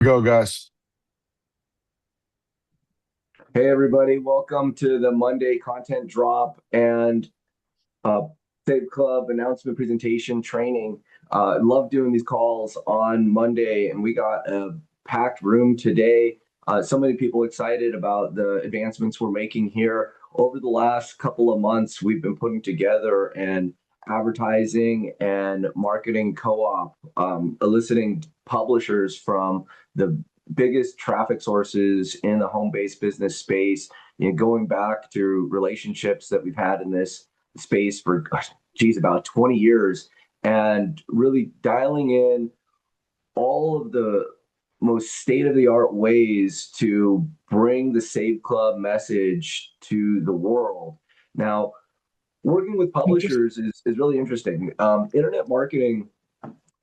Go, guys. Hey everybody, welcome to the Monday content drop and uh, Save Club announcement presentation training. Love doing these calls on Monday, and we got a packed room today. So many people excited about the advancements we're making here. Over the last couple of months, we've been putting together an advertising and marketing co-op, eliciting publishers from the biggest traffic sources in the home-based business space, going back to relationships that we've had in this space for, geez, about 20 years, and really dialing in all of the most state-of-the-art ways to bring the Save Club message to the world. Now, working with publishers is really interesting. Internet marketing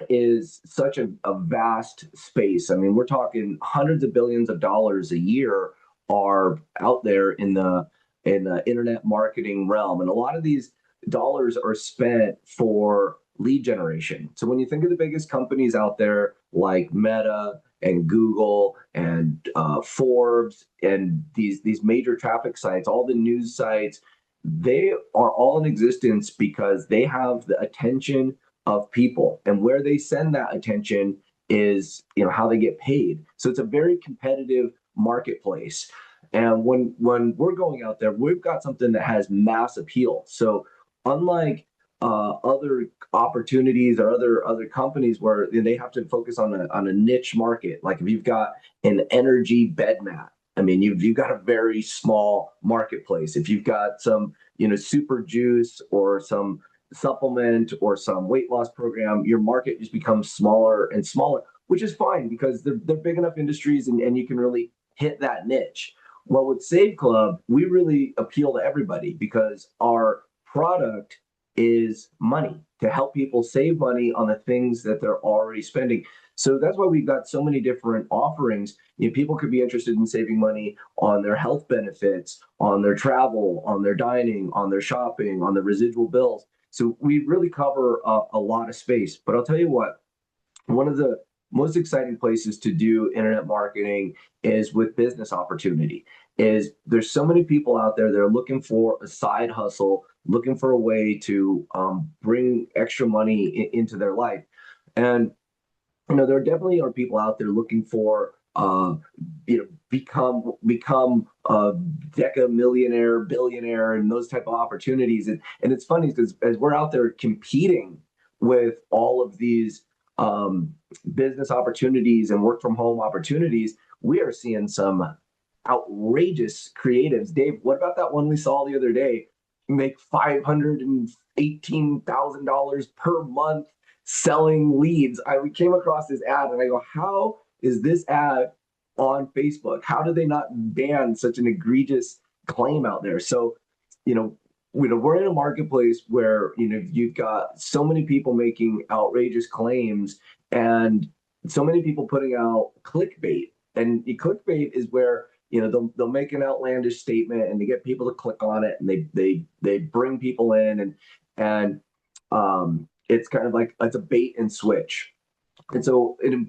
is such a vast space. I mean, we're talking hundreds of billions of dollars a year are out there in the internet marketing realm, and a lot of these dollars are spent for lead generation. So when you think of the biggest companies out there like Meta and Google and Forbes and these major traffic sites, all the news sites, they are all in existence because they have the attention of people, and where they send that attention is how they get paid. So it's a very competitive marketplace, and when we're going out there, we've got something that has mass appeal. So unlike other opportunities or other companies where they have to focus on a niche market, like if you've got an energy bed mat, I mean, you've got a very small marketplace. If you've got some super juice or some supplement or some weight loss program, your market just becomes smaller and smaller, which is fine because they're big enough industries, and you can really hit that niche. Well, with Save Club, we really appeal to everybody because our product is money to help people save money on the things that they're already spending. So that's why we've got so many different offerings. People could be interested in saving money on their health benefits, on their travel, on their dining, on their shopping, on their residual bills. So we really cover a lot of space. But I'll tell you what, one of the most exciting places to do internet marketing is with business opportunity. Is there's so many people out there that are looking for a side hustle, looking for a way to bring extra money into their life. And there definitely are people out there looking for become a deca millionaire, billionaire, and those type of opportunities. And it's funny because as we're out there competing with all of these business opportunities and work from home opportunities, we are seeing some outrageous creatives. Dave, what about that one we saw the other day? Make $518,000 per month selling leads. We came across this ad and I go, how is this ad on Facebook? How did they not ban such an egregious claim out there? So, you know, we're in a marketplace where you've got so many people making outrageous claims and so many people putting out clickbait. And clickbait is where they'll make an outlandish statement and they get people to click on it, and they bring people in, and it's kind of like it's a bait and switch. And so, a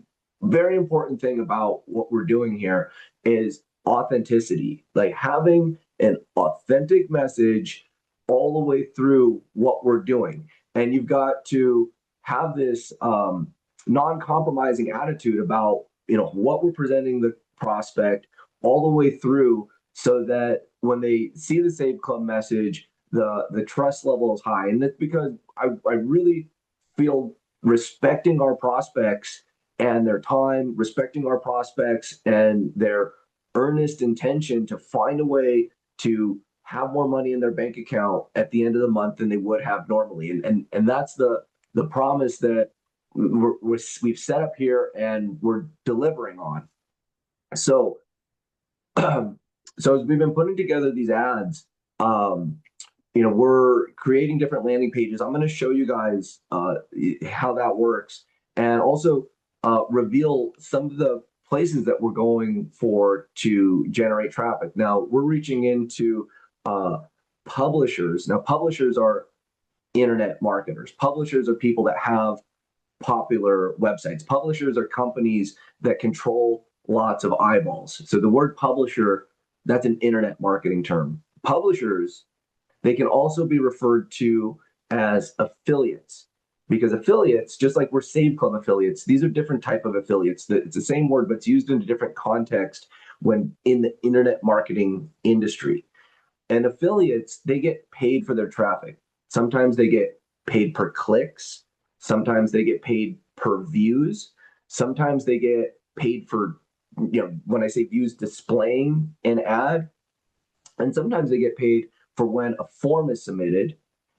very important thing about what we're doing here is authenticity, like having an authentic message all the way through what we're doing. And you've got to have this non-compromising attitude about what we're presenting the prospect all the way through, so that when they see the Save Club message, the trust level is high. And that's because I really feel respecting our prospects and their time, respecting our prospects and their earnest intention to find a way to have more money in their bank account at the end of the month than they would have normally. And that's the promise that we've set up here and we're delivering on. So so as we've been putting together these ads, we're creating different landing pages. I'm going to show you guys how that works, and also reveal some of the places that we're going for to generate traffic. Now, we're reaching into publishers. Now, publishers are internet marketers. Publishers are people that have popular websites. Publishers are companies that control lots of eyeballs. So the word publisher, that's an internet marketing term. Publishers, they can also be referred to as affiliates, because affiliates, just like we're Save Club affiliates, these are different type of affiliates. It's the same word, but it's used in a different context when in the internet marketing industry. And affiliates, they get paid for their traffic. Sometimes they get paid per clicks. Sometimes they get paid per views. Sometimes they get paid for, when I say views, displaying an ad. And sometimes they get paid for when a form is submitted.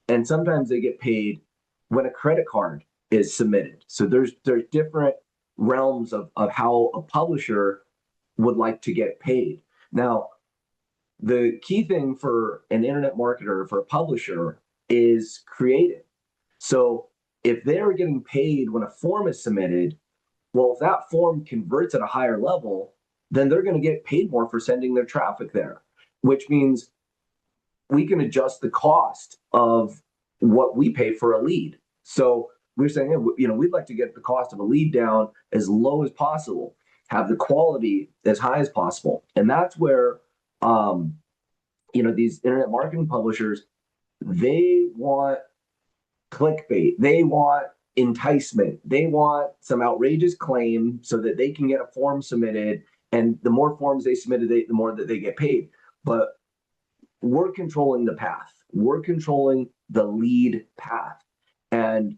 And sometimes they get paid when a credit card is submitted. So there's different realms of how a publisher would like to get paid. Now, the key thing for an internet marketer, for a publisher, is creative. So if they're getting paid when a form is submitted, well, if that form converts at a higher level, then they're going to get paid more for sending their traffic there, which means we can adjust the cost of what we pay for a lead. So we're saying, we'd like to get the cost of a lead down as low as possible, have the quality as high as possible. And that's where, these internet marketing publishers, they want clickbait. They want enticement. They want some outrageous claim so that they can get a form submitted. And the more forms they submitted, the more that they get paid. But we're controlling the path. We're controlling the lead path, and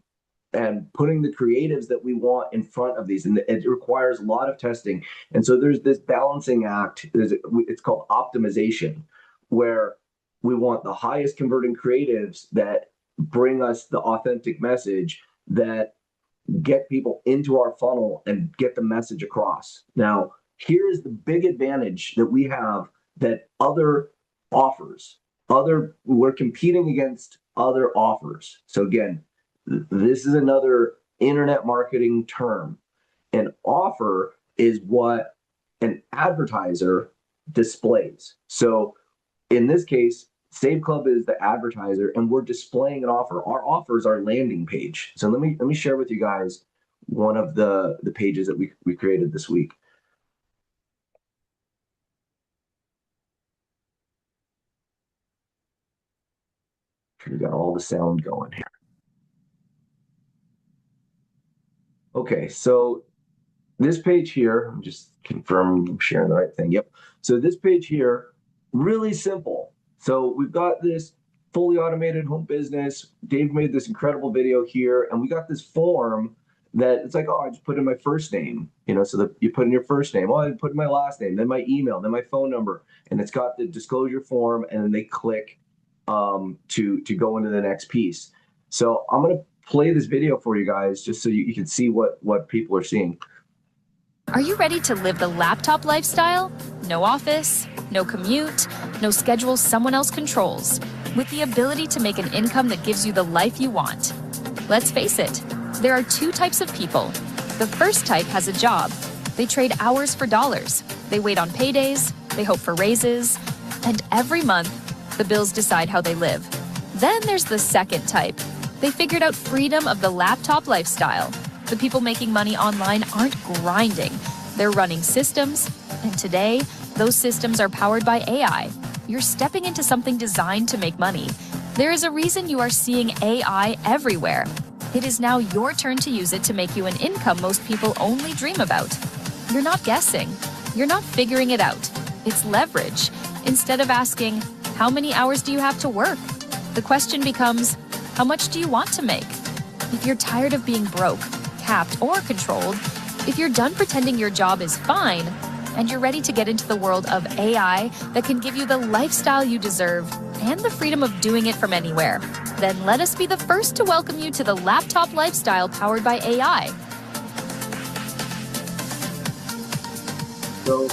putting the creatives that we want in front of these. And it requires a lot of testing. And so there's this balancing act. It's called optimization, where we want the highest converting creatives that bring us the authentic message, that get people into our funnel and get the message across. Now, here's the big advantage that we have that other offers, we're competing against other offers. So again, this is another internet marketing term. An offer is what an advertiser displays. So in this case, Save Club is the advertiser, and we're displaying an offer. Our offer is our landing page. So let me share with you guys one of the pages that we created this week. We got all the sound going here. Okay, so this page here, just confirm I'm sharing the right thing. Yep. So this page here, really simple. So we've got this fully automated home business. Dave made this incredible video here, and we got this form that it's like, I just put in my first name, so that you put in your first name. I put in my last name, then my email, then my phone number, and it's got the disclosure form, and then they click to go into the next piece. So I'm going to play this video for you guys just so you can see what people are seeing. Are you ready to live the laptop lifestyle? No office, no commute, no schedule someone else controls, with the ability to make an income that gives you the life you want. Let's face it, there are two types of people. The first type has a job. They trade hours for dollars. They wait on paydays, they hope for raises, and every month, the bills decide how they live. Then there's the second type. They figured out freedom of the laptop lifestyle. The people making money online aren't grinding. They're running systems, and today, those systems are powered by AI. You're stepping into something designed to make money. There is a reason you are seeing AI everywhere. It is now your turn to use it to make you an income most people only dream about. You're not guessing. You're not figuring it out. It's leverage. Instead of asking, how many hours do you have to work? The question becomes, how much do you want to make? If you're tired of being broke, capped, or controlled, if you're done pretending your job is fine, and you're ready to get into the world of AI that can give you the lifestyle you deserve and the freedom of doing it from anywhere, then let us be the first to welcome you to the laptop lifestyle powered by AI. So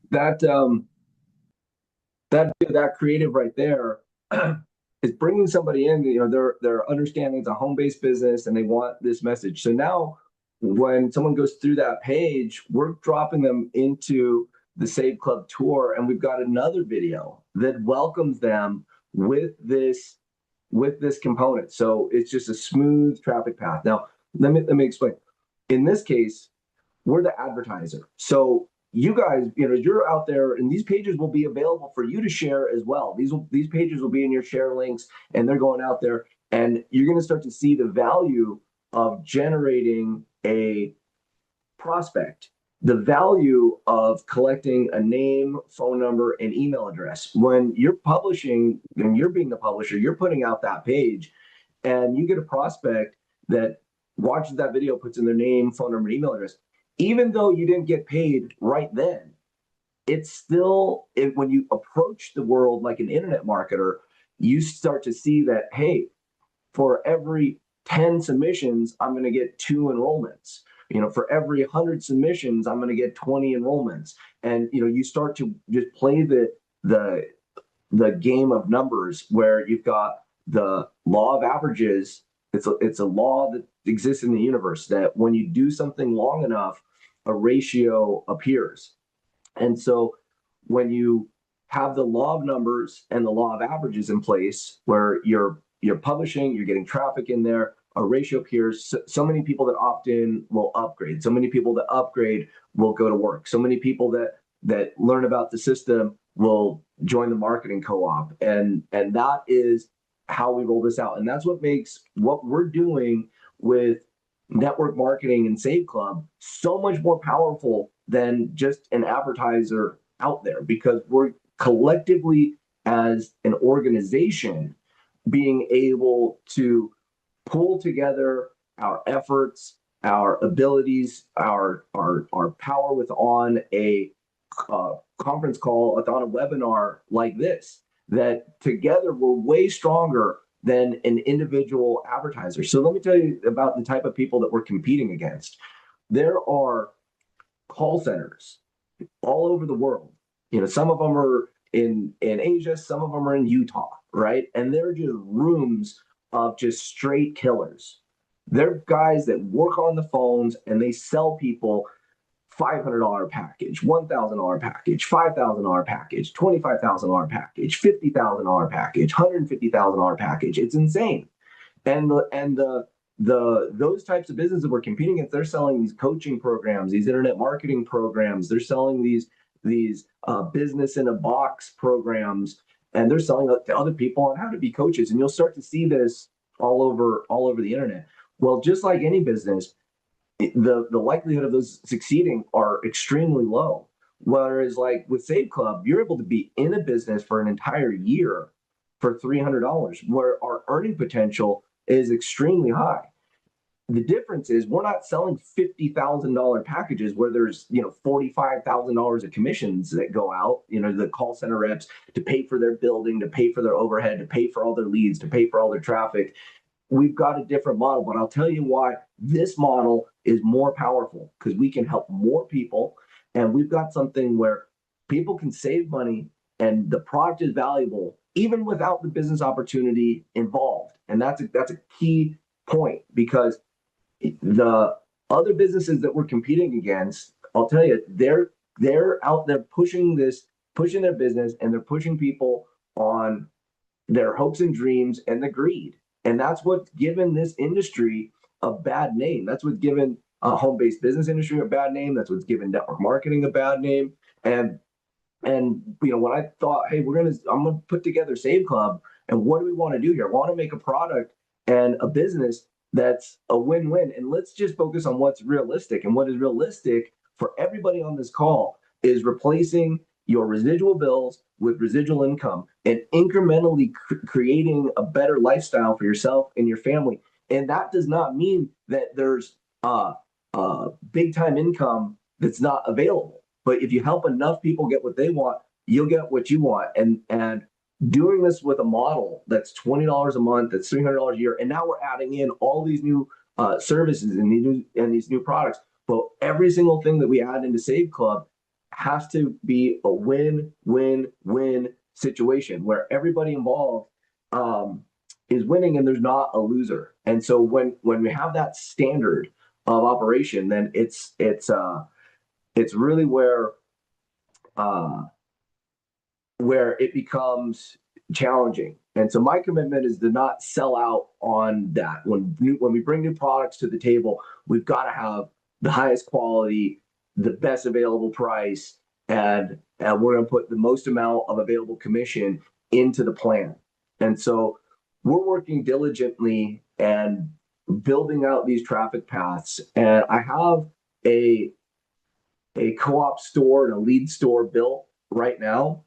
that creative right there is bringing somebody in. They're understanding it's a home-based business and they want this message. So now, when someone goes through that page, we're dropping them into the Save Club tour, and we've got another video that welcomes them with this component. So it's just a smooth traffic path. Now, Let me explain. In this case, we're the advertiser. So you guys, you're out there, and these pages will be available for you to share as well. These pages will be in your share links, and they're going out there, and you're going to start to see the value of generating a prospect, the value of collecting a name, phone number, and email address. When you're publishing, and you're being the publisher, you're putting out that page, and you get a prospect that watches that video, puts in their name, phone number, email address. Even though you didn't get paid right then, it's still when you approach the world like an internet marketer, you start to see that, hey, for every 10 submissions, I'm going to get 2 enrollments. For every 100 submissions, I'm going to get 20 enrollments. And you start to just play the game of numbers, where you've got the law of averages. It's a law that exists in the universe, that when you do something long enough, a ratio appears. And so when you have the law of numbers and the law of averages in place, where you're publishing, you're getting traffic in there, a ratio appears. So many people that opt in will upgrade. So many people that upgrade will go to work. So many people that learn about the system will join the marketing co-op. And that is how we roll this out. And that's what makes what we're doing with network marketing and Save Club so much more powerful than just an advertiser out there, because we're collectively, as an organization, being able to pull together our efforts, our abilities, our power with on a conference call, on a webinar like this, that together we're way stronger than an individual advertiser. So let me tell you about the type of people that we're competing against. There are call centers all over the world. Some of them are in Asia, some of them are in Utah, right? And they're just rooms of just straight killers. They're guys that work on the phones, and they sell people $500 package, $1,000 package, $5,000 package, $25,000 package, $50,000 package, $150,000 package. It's insane. And the those types of businesses that we're competing against, they're selling these coaching programs, these internet marketing programs. They're selling these business in a box programs, and they're selling to other people on how to be coaches. And you'll start to see this all over the internet. Well, just like any business, the likelihood of those succeeding are extremely low. Whereas, like with Save Club, you're able to be in a business for an entire year for $300, where our earning potential is extremely high. The difference is we're not selling $50,000 packages where there's $45,000 of commissions that go out, the call center reps, to pay for their building, to pay for their overhead, to pay for all their leads, to pay for all their traffic. We've got a different model, but I'll tell you why this model is more powerful, because we can help more people, and we've got something where people can save money and the product is valuable even without the business opportunity involved. And that's a key point, because the other businesses that we're competing against, I'll tell you, they're out there pushing their business, and they're pushing people on their hopes and dreams and the greed. And that's what's given this industry a bad name. That's what's given a home-based business industry a bad name. That's what's given network marketing a bad name. And when I thought, hey, I'm gonna put together Save Club, and what do we want to do here? I want to make a product and a business that's a win-win. And let's just focus on what's realistic. And what is realistic for everybody on this call is replacing your residual bills with residual income, and incrementally creating a better lifestyle for yourself and your family. And that does not mean that there's big time income that's not available. But if you help enough people get what they want, you'll get what you want. And doing this with a model that's $20 a month, that's $300 a year, and now we're adding in all these new services and these new products. But every single thing that we add into Save Club has to be a win-win-win situation, where everybody involved is winning, and there's not a loser. And so when we have that standard of operation, then it's really where it becomes challenging. And so my commitment is to not sell out on that. When we bring new products to the table, we've got to have the highest quality, the best available price, and we're going to put the most amount of available commission into the plan. And so we're working diligently and building out these traffic paths. And I have a co-op store and a lead store built right now.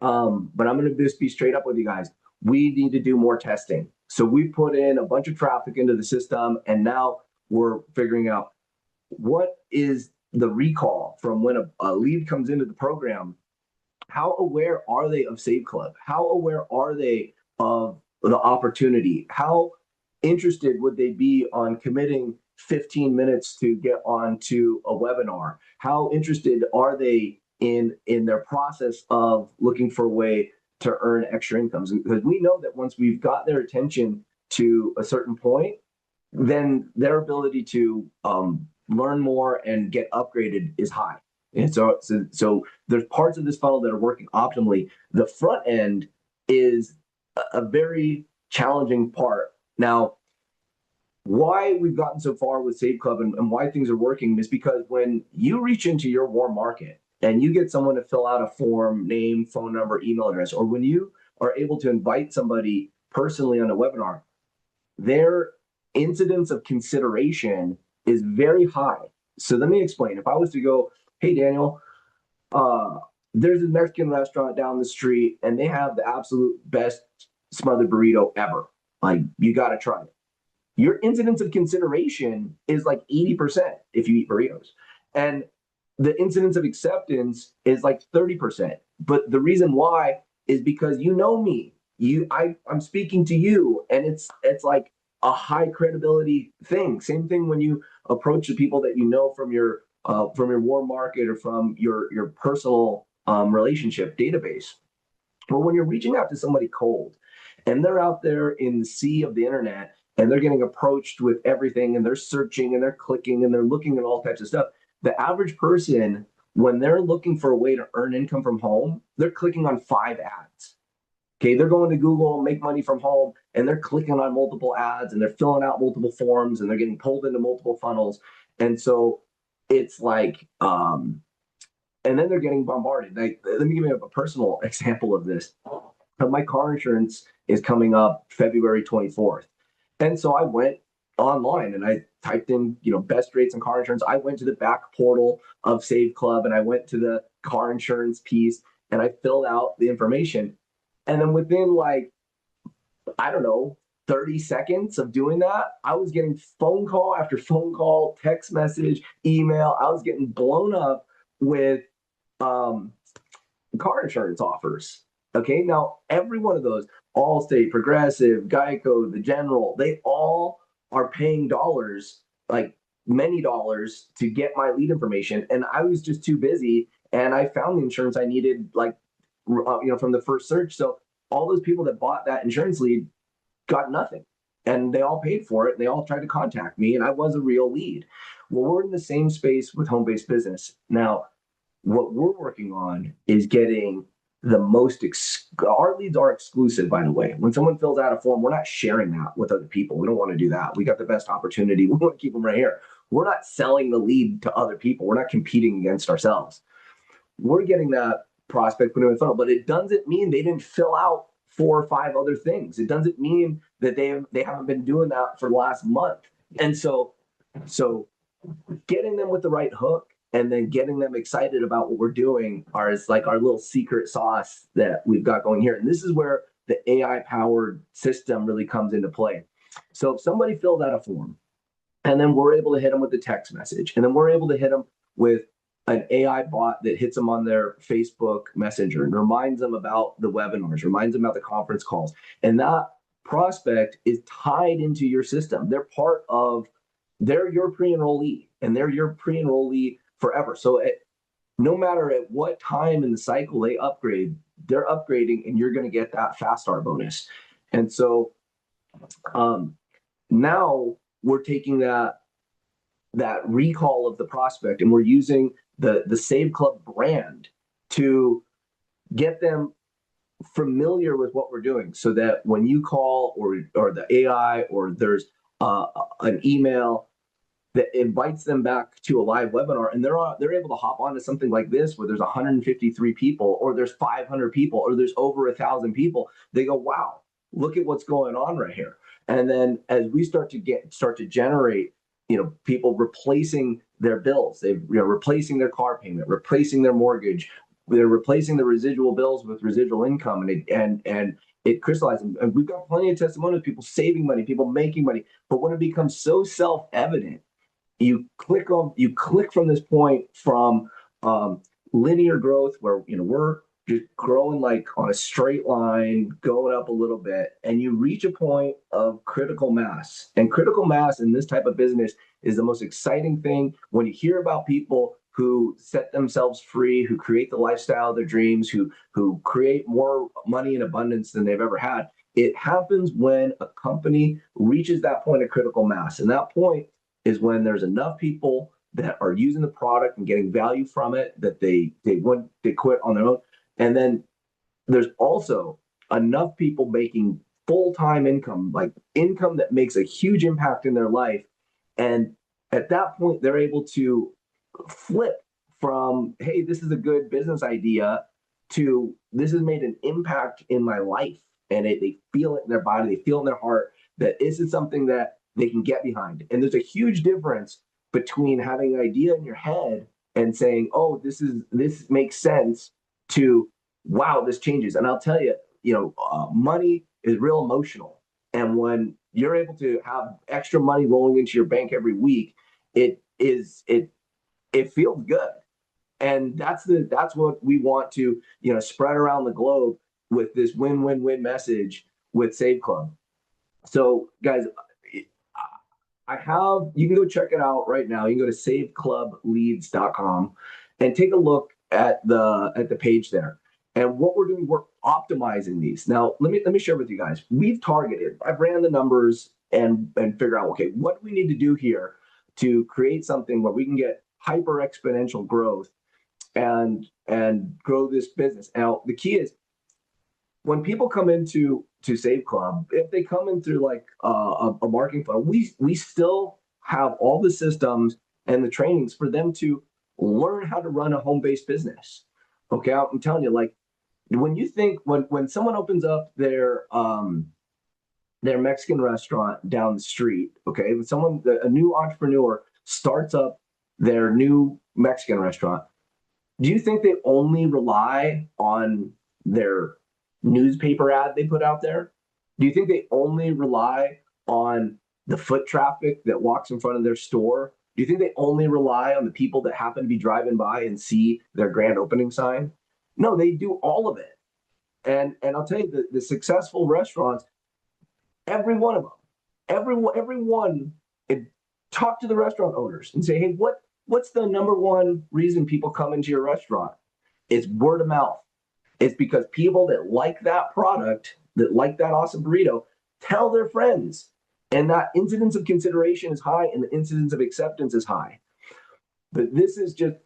But I'm going to just be straight up with you guys. We need to do more testing. So we put in a bunch of traffic into the system, and now we're figuring out what is the recall from when a lead comes into the program. How aware are they of Save Club? How aware are they of the opportunity? How interested would they be on committing 15 minutes to get onto a webinar? How interested are they in their process of looking for a way to earn extra incomes? Because we know that once we've got their attention to a certain point, then their ability to learn more and get upgraded is high. And so there's parts of this funnel that are working optimally. The front end is a very challenging part. Now, why we've gotten so far with Save Club and why things are working is because when you reach into your warm market and you get someone to fill out a form, name, phone number, email address, or when you are able to invite somebody personally on a webinar, their incidence of consideration is very high. So let me explain. If I was to go, hey, Daniel, there's a Mexican restaurant down the street and they have the absolute best smothered burrito ever. Like, you got to try it. Your incidence of consideration is like 80% if you eat burritos. And the incidence of acceptance is like 30%. But the reason why is because you know me. I'm speaking to you, and it's like a high credibility thing. Same thing when you approach the people that you know from your warm market or from your personal relationship database. But when you're reaching out to somebody cold and they're out there in the sea of the internet and they're getting approached with everything and they're searching and they're clicking and they're looking at all types of stuff, the average person, when they're looking for a way to earn income from home, they're clicking on 5 ads. Okay, they're going to Google, make money from home, and they're clicking on multiple ads and they're filling out multiple forms and they're getting pulled into multiple funnels. And so it's like, and then they're getting bombarded. Like, let me give you a personal example of this. My car insurance is coming up February 24th. And so I went online and I typed in, best rates on car insurance. I went to the back portal of Save Club and I went to the car insurance piece and I filled out the information. And then within 30 seconds of doing that, I was getting phone call after phone call, text message, email. I was getting blown up with car insurance offers. Okay, now every one of those, Allstate, Progressive, Geico, the General, they all are paying dollars, like many dollars, to get my lead information. And I was just too busy, and I found the insurance I needed, from the first search. So all those people that bought that insurance lead got nothing, and they all paid for it. And they all tried to contact me, and I was a real lead. Well, we're in the same space with home-based business now. What we're working on is getting the most, our leads are exclusive, by the way. When someone fills out a form, we're not sharing that with other people. We don't want to do that. We got the best opportunity. We want to keep them right here. We're not selling the lead to other people. We're not competing against ourselves. We're getting that prospect put in the funnel, but it doesn't mean they didn't fill out 4 or 5 other things. It doesn't mean that they haven't been doing that for the last month. And so getting them with the right hook and then getting them excited about what we're doing is like our little secret sauce that we've got going here. And this is where the AI-powered system really comes into play. So if somebody filled out a form, and then we're able to hit them with the text message, and then we're able to hit them with an AI bot that hits them on their Facebook Messenger and reminds them about the webinars, reminds them about the conference calls, and that prospect is tied into your system. They're your pre-enrollee, and they're your pre-enrollee forever. So no matter at what time in the cycle they upgrade, they're upgrading, and you're going to get that fast start bonus. And so now we're taking that recall of the prospect, and we're using the Save Club brand to get them familiar with what we're doing, so that when you call or the AI or there's an email that invites them back to a live webinar, and they're able to hop onto something like this where there's 153 people, or there's 500 people, or there's over 1,000 people. They go, wow, look at what's going on right here. And then as we start to generate, people replacing their bills, replacing their car payment, replacing their mortgage, they're replacing the residual bills with residual income, and it crystallizes. And we've got plenty of testimonials, people saving money, people making money. But when it becomes so self-evident, you click from this point from linear growth where we're just growing like on a straight line, going up a little bit, and you reach a point of critical mass. And critical mass in this type of business is the most exciting thing. When you hear about people who set themselves free, who create the lifestyle of their dreams, who create more money in abundance than they've ever had, it happens when a company reaches that point of critical mass. And that point is when there's enough people that are using the product and getting value from it that they quit on their own. And then there's also enough people making full-time income, like income that makes a huge impact in their life. And at that point, they're able to flip from, hey, this is a good business idea, to this has made an impact in my life. And they feel it in their body, they feel it in their heart that this is something that they can get behind. And there's a huge difference between having an idea in your head and saying, oh, this makes sense, to, wow, this changes. And I'll tell you, money is real emotional. And when you're able to have extra money rolling into your bank every week, it feels good. And that's what we want to, spread around the globe with this win-win-win message with Save Club. So guys, you can go check it out right now. You can go to saveclubleads.com and take a look at the page there. And what we're doing, we're optimizing these. Now, let me share with you guys. I've ran the numbers and figure out, okay, what do we need to do here to create something where we can get hyper exponential growth and grow this business. Now, the key is, when people come into Save Club, if they come in through like a marketing funnel, we still have all the systems and the trainings for them to learn how to run a home-based business. Okay, I'm telling you, like when someone opens up their Mexican restaurant down the street, okay, a new entrepreneur starts up their new Mexican restaurant, do you think they only rely on their newspaper ad they put out there? Do you think they only rely on the foot traffic that walks in front of their store? Do you think they only rely on the people that happen to be driving by and see their grand opening sign? No, they do all of it. And I'll tell you, the successful restaurants, every one of them, everyone, talk to the restaurant owners and say, hey, what's the number one reason people come into your restaurant? It's word of mouth. It's because people that like that product, that like that awesome burrito, tell their friends. And that incidence of consideration is high and the incidence of acceptance is high. But this is just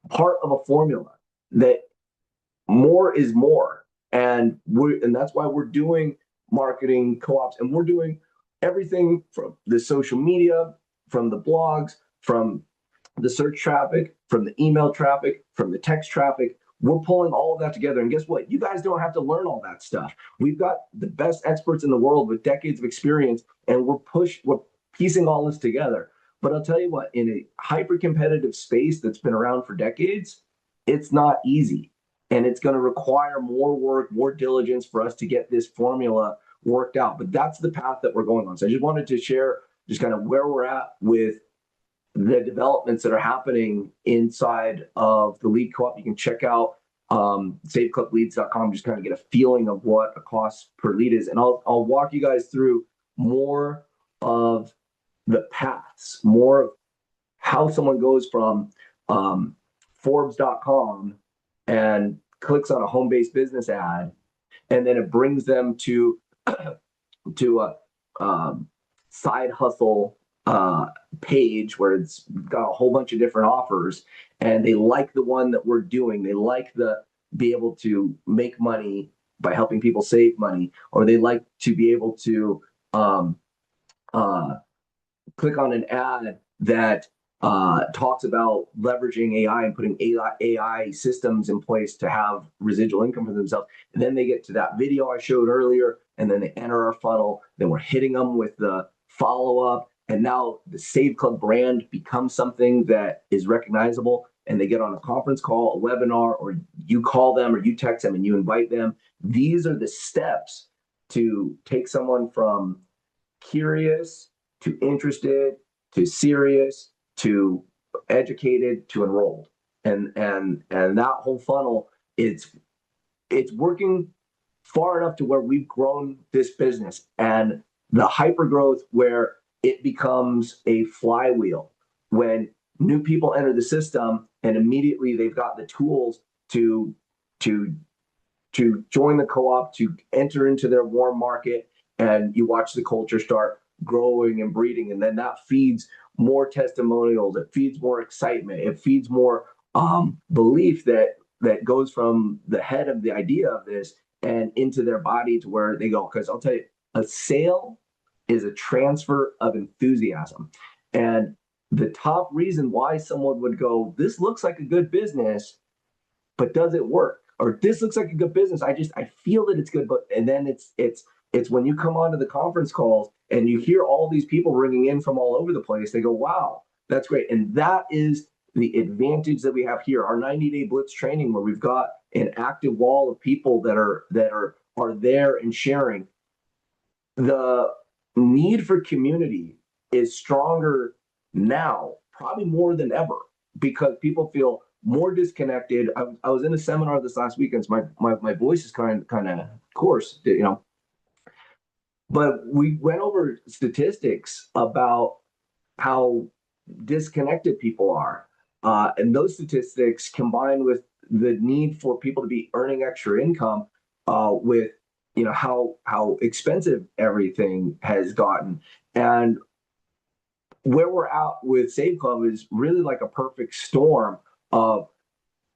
part of a formula that more is more. And that's why we're doing marketing co-ops, and we're doing everything from the social media, from the blogs, from the search traffic, from the email traffic, from the text traffic. We're pulling all of that together. And guess what? You guys don't have to learn all that stuff. We've got the best experts in the world with decades of experience, and we're piecing all this together. But I'll tell you what, in a hyper-competitive space that's been around for decades, it's not easy. And it's going to require more work, more diligence for us to get this formula worked out. But that's the path that we're going on. So I just wanted to share just kind of where we're at with the developments that are happening inside of the lead co-op. You can check out saveclubleads.com, just kind of get a feeling of what a cost per lead is. And I'll walk you guys through more of the paths, more of how someone goes from Forbes.com and clicks on a home-based business ad, and then it brings them to a side hustle page where it's got a whole bunch of different offers, and they like the one that we're doing. They like the be able to make money by helping people save money, or they like to be able to um, uh, click on an ad that talks about leveraging AI and putting AI systems in place to have residual income for themselves. And then they get to that video I showed earlier, and then they enter our funnel. Then we're hitting them with the follow up. And now the Save Club brand becomes something that is recognizable. And they get on a conference call, a webinar, or you call them or you text them and you invite them. These are the steps to take someone from curious to interested to serious to educated to enrolled, and that whole funnel, it's working far enough to where we've grown this business and the hyper growth where it becomes a flywheel when new people enter the system and immediately they've got the tools to to to join the co-op, to enter into their warm market, and you watch the culture start growing and breeding, and then that feeds more testimonials, it feeds more excitement, it feeds more belief that goes from the head of the idea of this and into their body to where they go. Because I'll tell you, a sale is a transfer of enthusiasm, and the top reason why someone would go, this looks like a good business, but does it work? Or this looks like a good business. I feel that it's good, but and then it's when you come onto the conference calls and you hear all these people ringing in from all over the place, they go, wow, that's great. And that is the advantage that we have here. Our 90-day blitz training, where we've got an active wall of people that are there and sharing. The need for community is stronger now, probably more than ever, because people feel more disconnected. I was in a seminar this last weekend. So my voice is kind of coarse, but we went over statistics about how disconnected people are, and those statistics combined with the need for people to be earning extra income, with how expensive everything has gotten, and where we're at with Save Club is really like a perfect storm of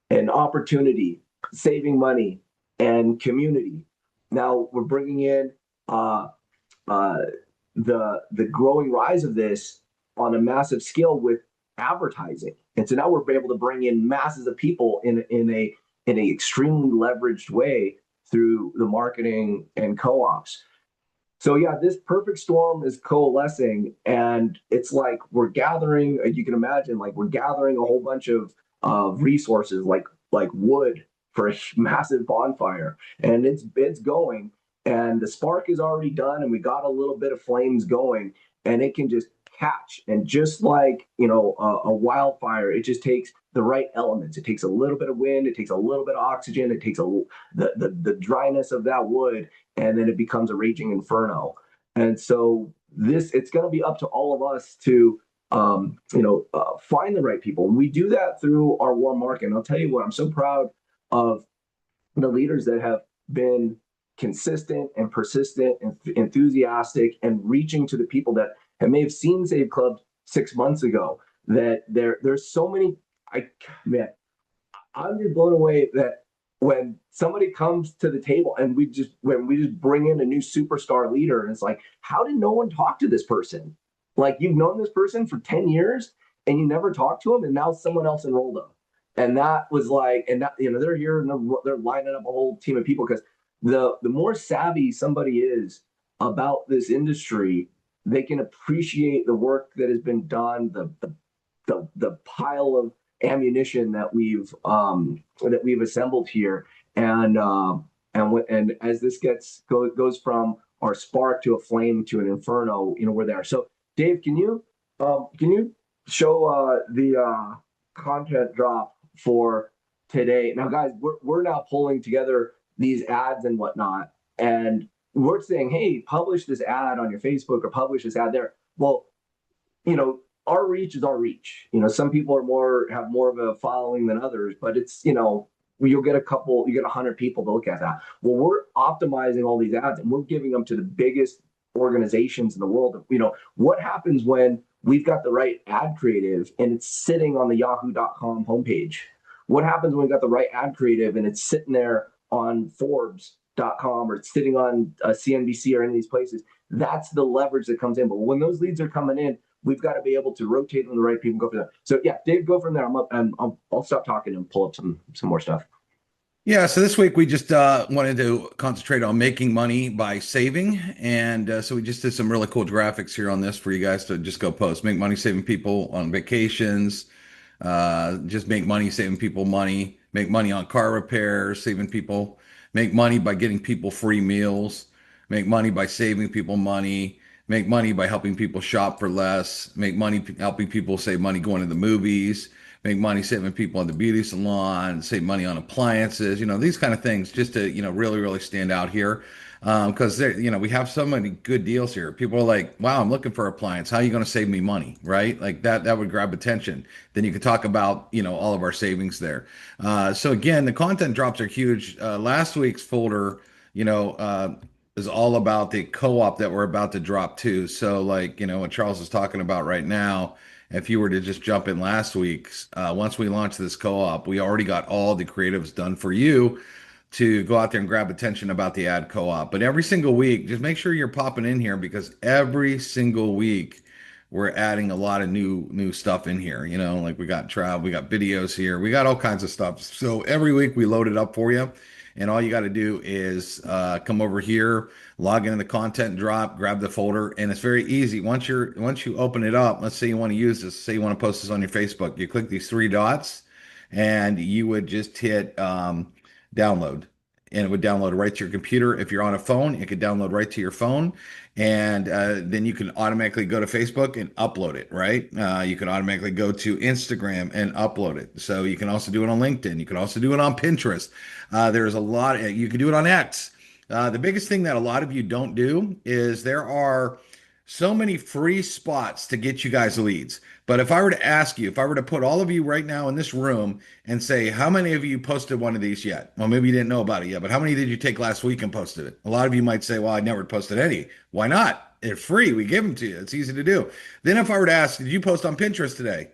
an opportunity, saving money, and community. Now we're bringing in uh, the growing rise of this on a massive scale with advertising, and so now we're able to bring in masses of people in a extremely leveraged way through the marketing and co-ops. So yeah, this perfect storm is coalescing, and it's like we're gathering. You can imagine, like we're gathering a whole bunch of resources, like wood for a massive bonfire, and it's going, and the spark is already done, and we got a little bit of flames going, and it can just catch, and just like a wildfire, it just takes the right elements. It takes a little bit of wind, it takes a little bit of oxygen, it takes the dryness of that wood, and then it becomes a raging inferno. And so it's going to be up to all of us to find the right people. And we do that through our warm market. And I'll tell you what, I'm so proud of the leaders that have been consistent and persistent and enthusiastic and reaching to the people that may have seen Save Club 6 months ago. That there's so many. I'm just blown away that when somebody comes to the table and when we just bring in a new superstar leader, and it's like, how did no one talk to this person? Like, you've known this person for 10 years and you never talked to him, and now someone else enrolled them. And that was like, and that, they're here and they're lining up a whole team of people, because the more savvy somebody is about this industry, they can appreciate the work that has been done, the pile of ammunition that we've assembled here, and as this goes from our spark to a flame to an inferno, we're there. So Dave, can you show the content drop for today? Now guys, we're now pulling together these ads and whatnot, and we're saying, hey, publish this ad on your Facebook or publish this ad there. Well, our reach is our reach. Some people have more of a following than others, but it's, you'll get 100 people to look at that. Well, we're optimizing all these ads and we're giving them to the biggest organizations in the world. What happens when we've got the right ad creative and it's sitting on the yahoo.com homepage? What happens when we've got the right ad creative and it's sitting there on Forbes or sitting on CNBC or any of these places. That's the leverage that comes in. But when those leads are coming in, we've got to be able to rotate them to the right people and go from there. So yeah, Dave, go from there. I'll stop talking and pull up some more stuff. Yeah, so this week we just wanted to concentrate on making money by saving. And so we just did some really cool graphics here on this for you guys to just go post. Make money saving people on vacations, just make money saving people money, make money on car repairs, saving people, make money by getting people free meals, make money by saving people money, make money by helping people shop for less, make money helping people save money going to the movies, make money saving people in the beauty salon, save money on appliances, these kind of things just to, really, really stand out here. Because we have so many good deals here. People are like, wow, I'm looking for an appliance. How are you going to save me money? Right? Like that would grab attention. Then you could talk about, all of our savings there. So again, the content drops are huge. Last week's folder, is all about the co-op that we're about to drop too. So like, what Charles is talking about right now, if you were to just jump in last week's, once we launched this co-op, we already got all the creatives done for you to go out there and grab attention about the ad co-op. But every single week, just make sure you're popping in here because every single week we're adding a lot of new stuff in here. Like we got travel, we got videos here, we got all kinds of stuff. So every week we load it up for you. And all you got to do is come over here, log into the content drop, grab the folder, and it's very easy. Once you open it up, let's say you want to use this, say you want to post this on your Facebook, you click these three dots, and you would just hit download, and it would download right to your computer. If you're on a phone, it could download right to your phone, and then you can automatically go to Facebook and upload it, right? You can automatically go to Instagram and upload it. So you can also do it on LinkedIn. You can also do it on Pinterest. There's a lot. You can do it on X. The biggest thing that a lot of you don't do is there are so many free spots to get you guys leads. But if I were to ask you, if I were to put all of you right now in this room and say, how many of you posted one of these yet? Well, maybe you didn't know about it yet, but how many did you take last week and posted it? A lot of you might say, well, I never posted any. Why not? They're free. We give them to you. It's easy to do. Then if I were to ask, did you post on Pinterest today?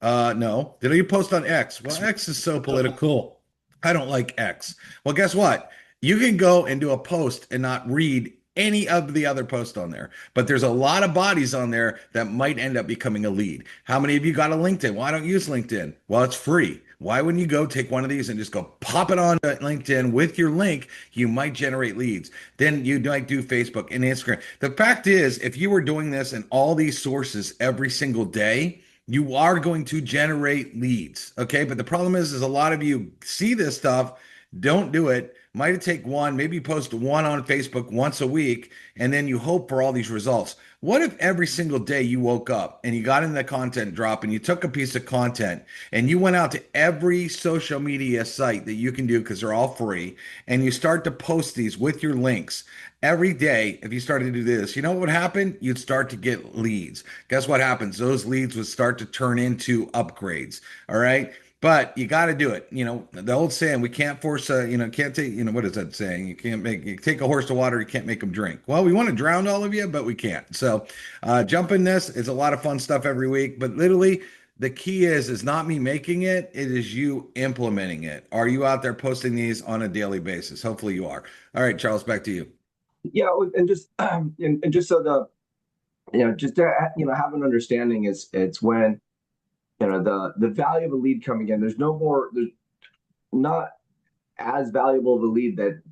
No. Did you post on X? Well, X is so political. I don't like X. Well, guess what? You can go and do a post and not read any of the other posts on there. But there's a lot of bodies on there that might end up becoming a lead. How many of you got a LinkedIn? Why don't you use LinkedIn? Well, it's free. Why wouldn't you go take one of these and just go pop it on LinkedIn with your link? You might generate leads. Then you might do Facebook and Instagram. The fact is, if you were doing this in all these sources every single day, you are going to generate leads. Okay. But the problem is a lot of you see this stuff, don't do it. Might take one, maybe post one on Facebook once a week, and then you hope for all these results. What if every single day you woke up and you got in the content drop and you took a piece of content and you went out to every social media site that you can do because they're all free, and you start to post these with your links every day? If you started to do this, you know what would happen? You'd start to get leads. Guess what happens? Those leads would start to turn into upgrades. All right. But you got to do it. The old saying, we can't force can't take, what is that saying? You take a horse to water, you can't make him drink. Well, we want to drown all of you, but we can't. So jump in this. It's a lot of fun stuff every week, but literally the key is not me making it. It is you implementing it. Are you out there posting these on a daily basis? Hopefully you are. All right, Charles, back to you. Yeah. And just, and just so just to, have an understanding it's when, the value of a lead coming in, there's not as valuable of a lead that,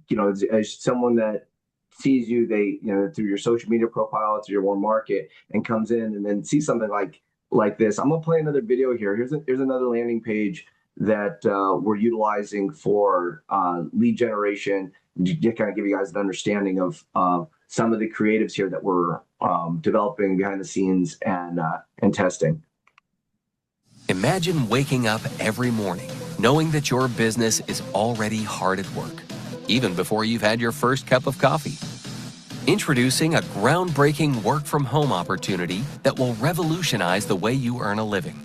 as someone that sees you, they, through your social media profile, through your warm market, and comes in and then sees something like this. I'm going to play another video here. Here's another landing page that we're utilizing for lead generation, to kind of give you guys an understanding of some of the creatives here that we're developing behind the scenes and testing. Imagine waking up every morning knowing that your business is already hard at work, even before you've had your first cup of coffee. Introducing a groundbreaking work-from-home opportunity that will revolutionize the way you earn a living.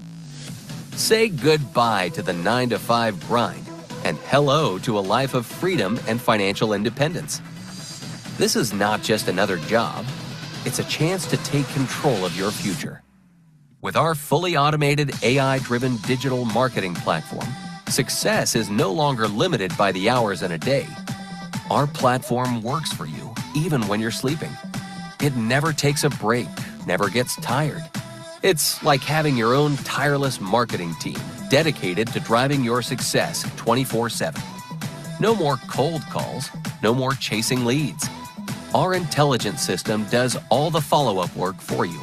Say goodbye to the 9-to-5 grind and hello to a life of freedom and financial independence. This is not just another job, it's a chance to take control of your future. With our fully automated AI-driven digital marketing platform, success is no longer limited by the hours in a day. Our platform works for you even when you're sleeping. It never takes a break, never gets tired. It's like having your own tireless marketing team dedicated to driving your success 24/7. No more cold calls, no more chasing leads. Our intelligent system does all the follow-up work for you.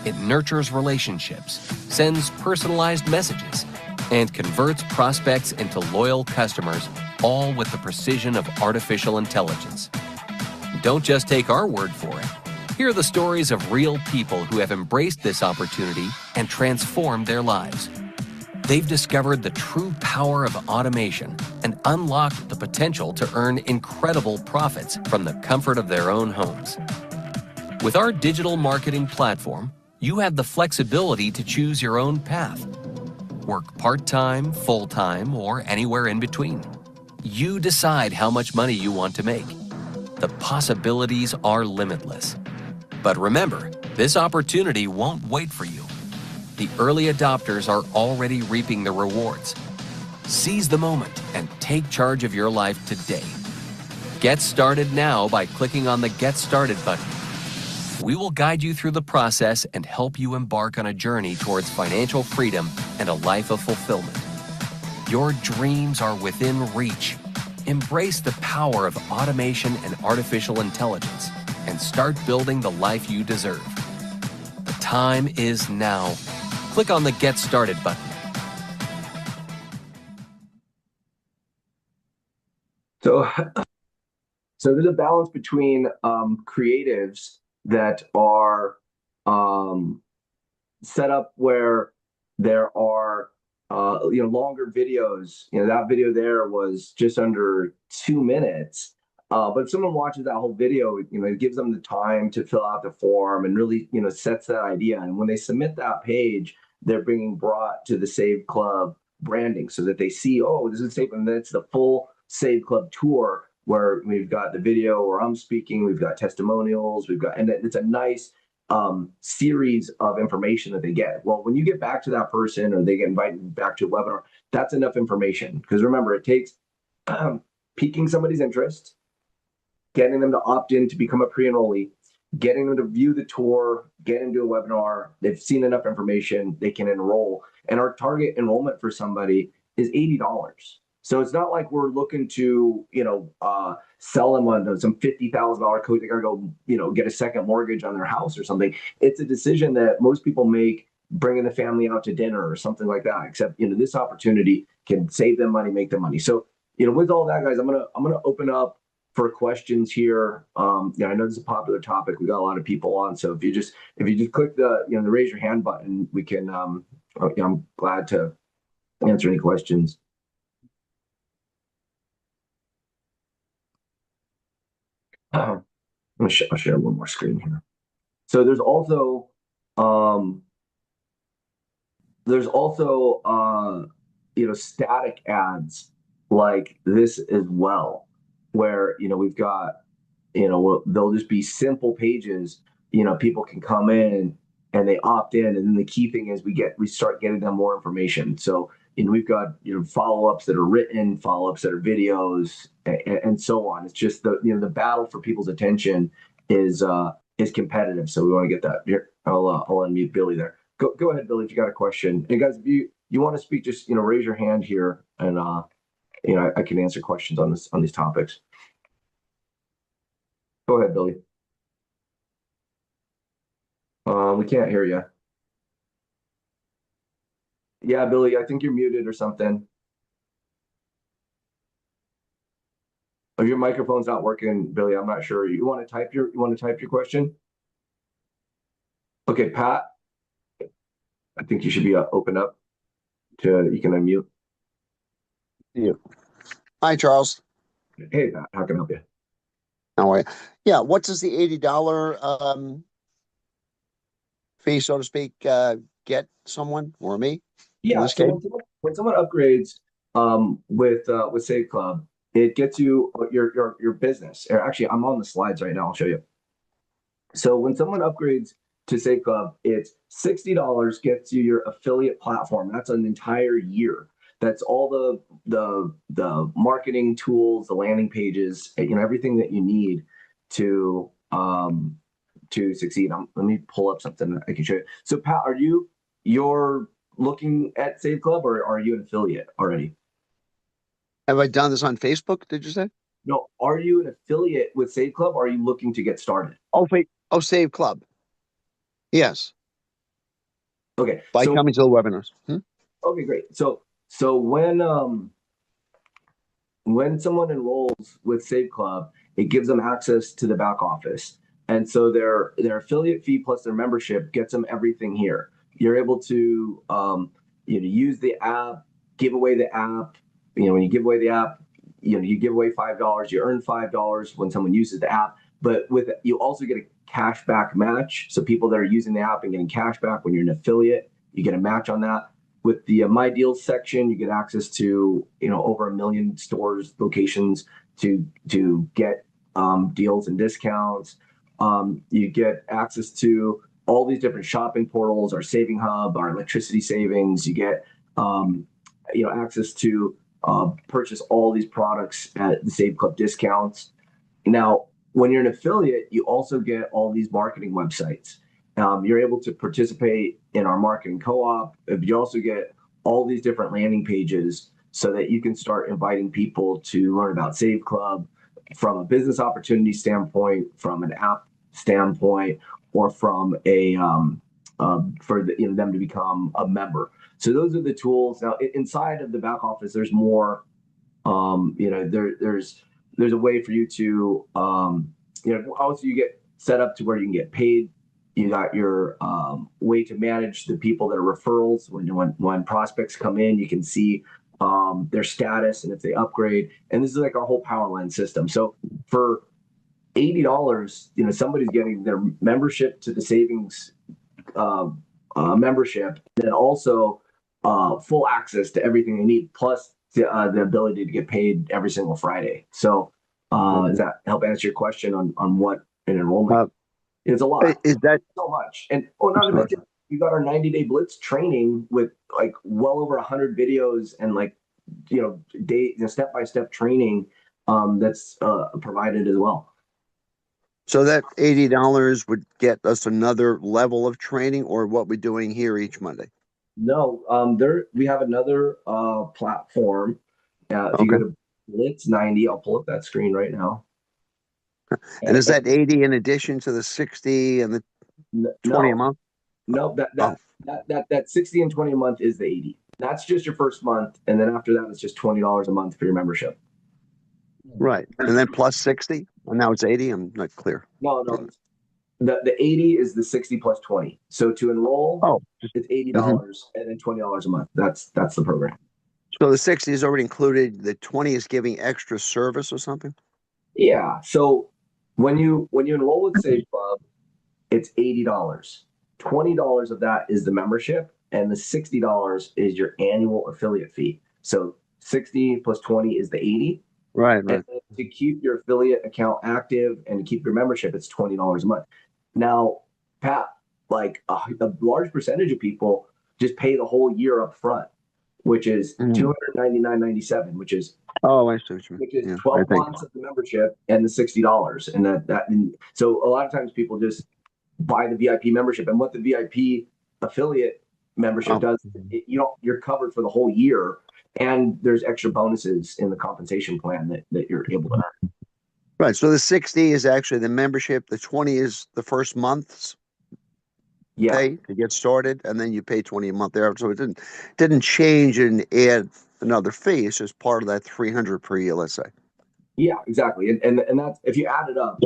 It nurtures relationships, sends personalized messages, and converts prospects into loyal customers, all with the precision of artificial intelligence. Don't just take our word for it. Hear the stories of real people who have embraced this opportunity and transformed their lives. They've discovered the true power of automation and unlocked the potential to earn incredible profits from the comfort of their own homes. With our digital marketing platform, you have the flexibility to choose your own path. Work part-time, full-time, or anywhere in between. You decide how much money you want to make. The possibilities are limitless. But remember, this opportunity won't wait for you. The early adopters are already reaping the rewards. Seize the moment and take charge of your life today. Get started now by clicking on the Get Started button. We will guide you through the process and help you embark on a journey towards financial freedom and a life of fulfillment. Your dreams are within reach. Embrace the power of automation and artificial intelligence and start building the life you deserve. The time is now. Click on the Get Started button. So there's a balance between creatives that are set up where there are longer videos. That video there was just under 2 minutes. But if someone watches that whole video, it gives them the time to fill out the form and really, sets that idea. And when they submit that page, they're being brought to the Save Club branding so that they see, oh, this is Save, and then it's the full Save Club tour where we've got the video where I'm speaking, we've got testimonials, and it's a nice series of information that they get. Well, when you get back to that person or they get invited back to a webinar, that's enough information. Because remember, it takes piquing somebody's interest, getting them to opt in to become a pre-enrollee, getting them to view the tour, get into a webinar. They've seen enough information, they can enroll. And our target enrollment for somebody is $80. So it's not like we're looking to, sell them on some $50,000 coach. They gotta go, get a second mortgage on their house or something. It's a decision that most people make bringing the family out to dinner or something like that. Except, this opportunity can save them money, make them money. So, with all that, guys, I'm gonna open up for questions here. I know this is a popular topic. We got a lot of people on. So if you just click the the raise your hand button, we can. I'm glad to answer any questions. I'll share one more screen here. So there's also static ads like this as well, where we've got they'll just be simple pages. People can come in and they opt in, and then the key thing is we start getting them more information. So we've got follow-ups that are written, follow-ups that are videos, and so on. It's just the battle for people's attention is competitive. So we want to get that. Here, I'll unmute Billy there. Go ahead, Billy, if you got a question. And guys, if you want to speak, just raise your hand here, and I can answer questions on these topics. Go ahead, Billy. We can't hear you. Yeah, Billy, I think you're muted or something. Oh, your microphone's not working, Billy. I'm not sure. You want to type your question? Okay, Pat. I think you should be open up to. You can unmute. Yeah. Hi, Charles. Hey, Pat. How can I help you? How are you? Yeah. What does the $80 fee, so to speak, get someone or me? Yeah. So when someone upgrades with Save Club, it gets you your business. Or actually, I'm on the slides right now. I'll show you. So when someone upgrades to Save Club, it's $60 gets you your affiliate platform. That's an entire year. That's all the marketing tools, the landing pages, everything that you need to succeed. Let me pull up something I can show you. So Pat, you're looking at Save Club, or are you an affiliate already? Have I done this on Facebook? Did you say? No, are you an affiliate with Save Club, or are you looking to get started? Oh, wait. Oh, Save Club. Yes. Okay. By So coming to the webinars. okay, great. So when someone enrolls with Save Club, it gives them access to the back office. And so their affiliate fee plus their membership gets them everything here. You're able to use the app, give away the app. When you give away the app, you give away $5, you earn $5 when someone uses the app. But you also get a cash back match. So people that are using the app and getting cash back when you're an affiliate, you get a match on that. With the My Deals section, you get access to over 1 million stores, locations to get deals and discounts. You get access to all these different shopping portals, our Saving Hub, our electricity savings. You get access to purchase all these products at the Save Club discounts. Now, when you're an affiliate, you also get all these marketing websites. You're able to participate in our marketing co-op. You also get all these different landing pages so that you can start inviting people to learn about Save Club from a business opportunity standpoint, from an app standpoint, or from a for them to become a member. So those are the tools. Now, inside of the back office, there's more. There's a way for you to also you get set up to where you can get paid. You got your way to manage the people that are referrals. When prospects come in, you can see their status and if they upgrade. And this is like our whole Powerline system. So for $80, somebody's getting their membership to the savings membership, and then also full access to everything they need, plus the ability to get paid every single Friday. So does that help answer your question on what an enrollment? It's a lot. Is that so much? And not to mention, we got our 90-day blitz training with like well over 100 videos and step-by-step training that's provided as well. so that $80 would get us another level of training, or what we're doing here each Monday? No, we have another platform. If you go to Blitz 90, I'll pull up that screen right now. And is that 80 in addition to the 60 and the 20 a month? No, that 60 and 20 a month is the 80. That's just your first month, and then after that, it's just $20 a month for your membership. Right, and then plus 60, and now it's 80. I'm not clear. No. The 80 is the 60 plus 20. So to enroll, it's $80 and then $20 a month. That's the program. So the 60 is already included. The 20 is giving extra service or something? Yeah. So when you enroll with Save Club, it's $80. $20 of that is the membership, and the $60 is your annual affiliate fee. So 60 plus 20 is the 80. Right. And to keep your affiliate account active and to keep your membership, it's $20 a month. Now, Pat, like a large percentage of people just pay the whole year up front, which is $299.97, which is I see what you mean. Which is 12 months of the membership and the $60, and so a lot of times people just buy the VIP membership, and what the VIP affiliate membership does, you're covered for the whole year, and there's extra bonuses in the compensation plan that you're able to earn. Right. So the 60 is actually the membership. The 20 is the first month's pay to get started, and then you pay 20 a month there. So it didn't change and add another fee. It's just part of that 300 per year, let's say. Yeah, exactly. And that's, if you add it up,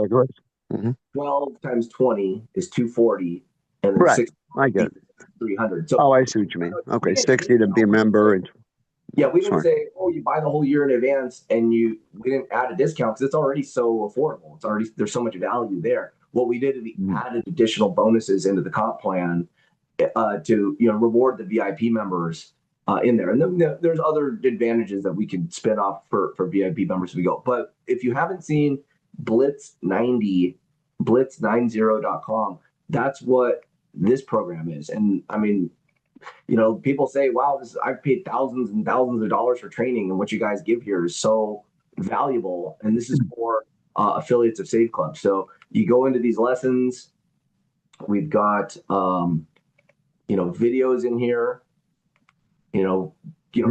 12 times 20 is 240, and then 60 I get it. 300. So I see what you mean. Okay, 60 to be a member. And we didn't say, you buy the whole year in advance, and we didn't add a discount because it's already so affordable. It's already, there's so much value there. What we did is we added additional bonuses into the comp plan to reward the VIP members in there. And then there's other advantages that we can spin off for VIP members as we go. But if you haven't seen Blitz90, blitz90.com, that's what this program is. And I mean, people say, wow, I've paid thousands and thousands of dollars for training, and what you guys give here is so valuable. And this is for affiliates of Save Club. So you go into these lessons. We've got, videos in here,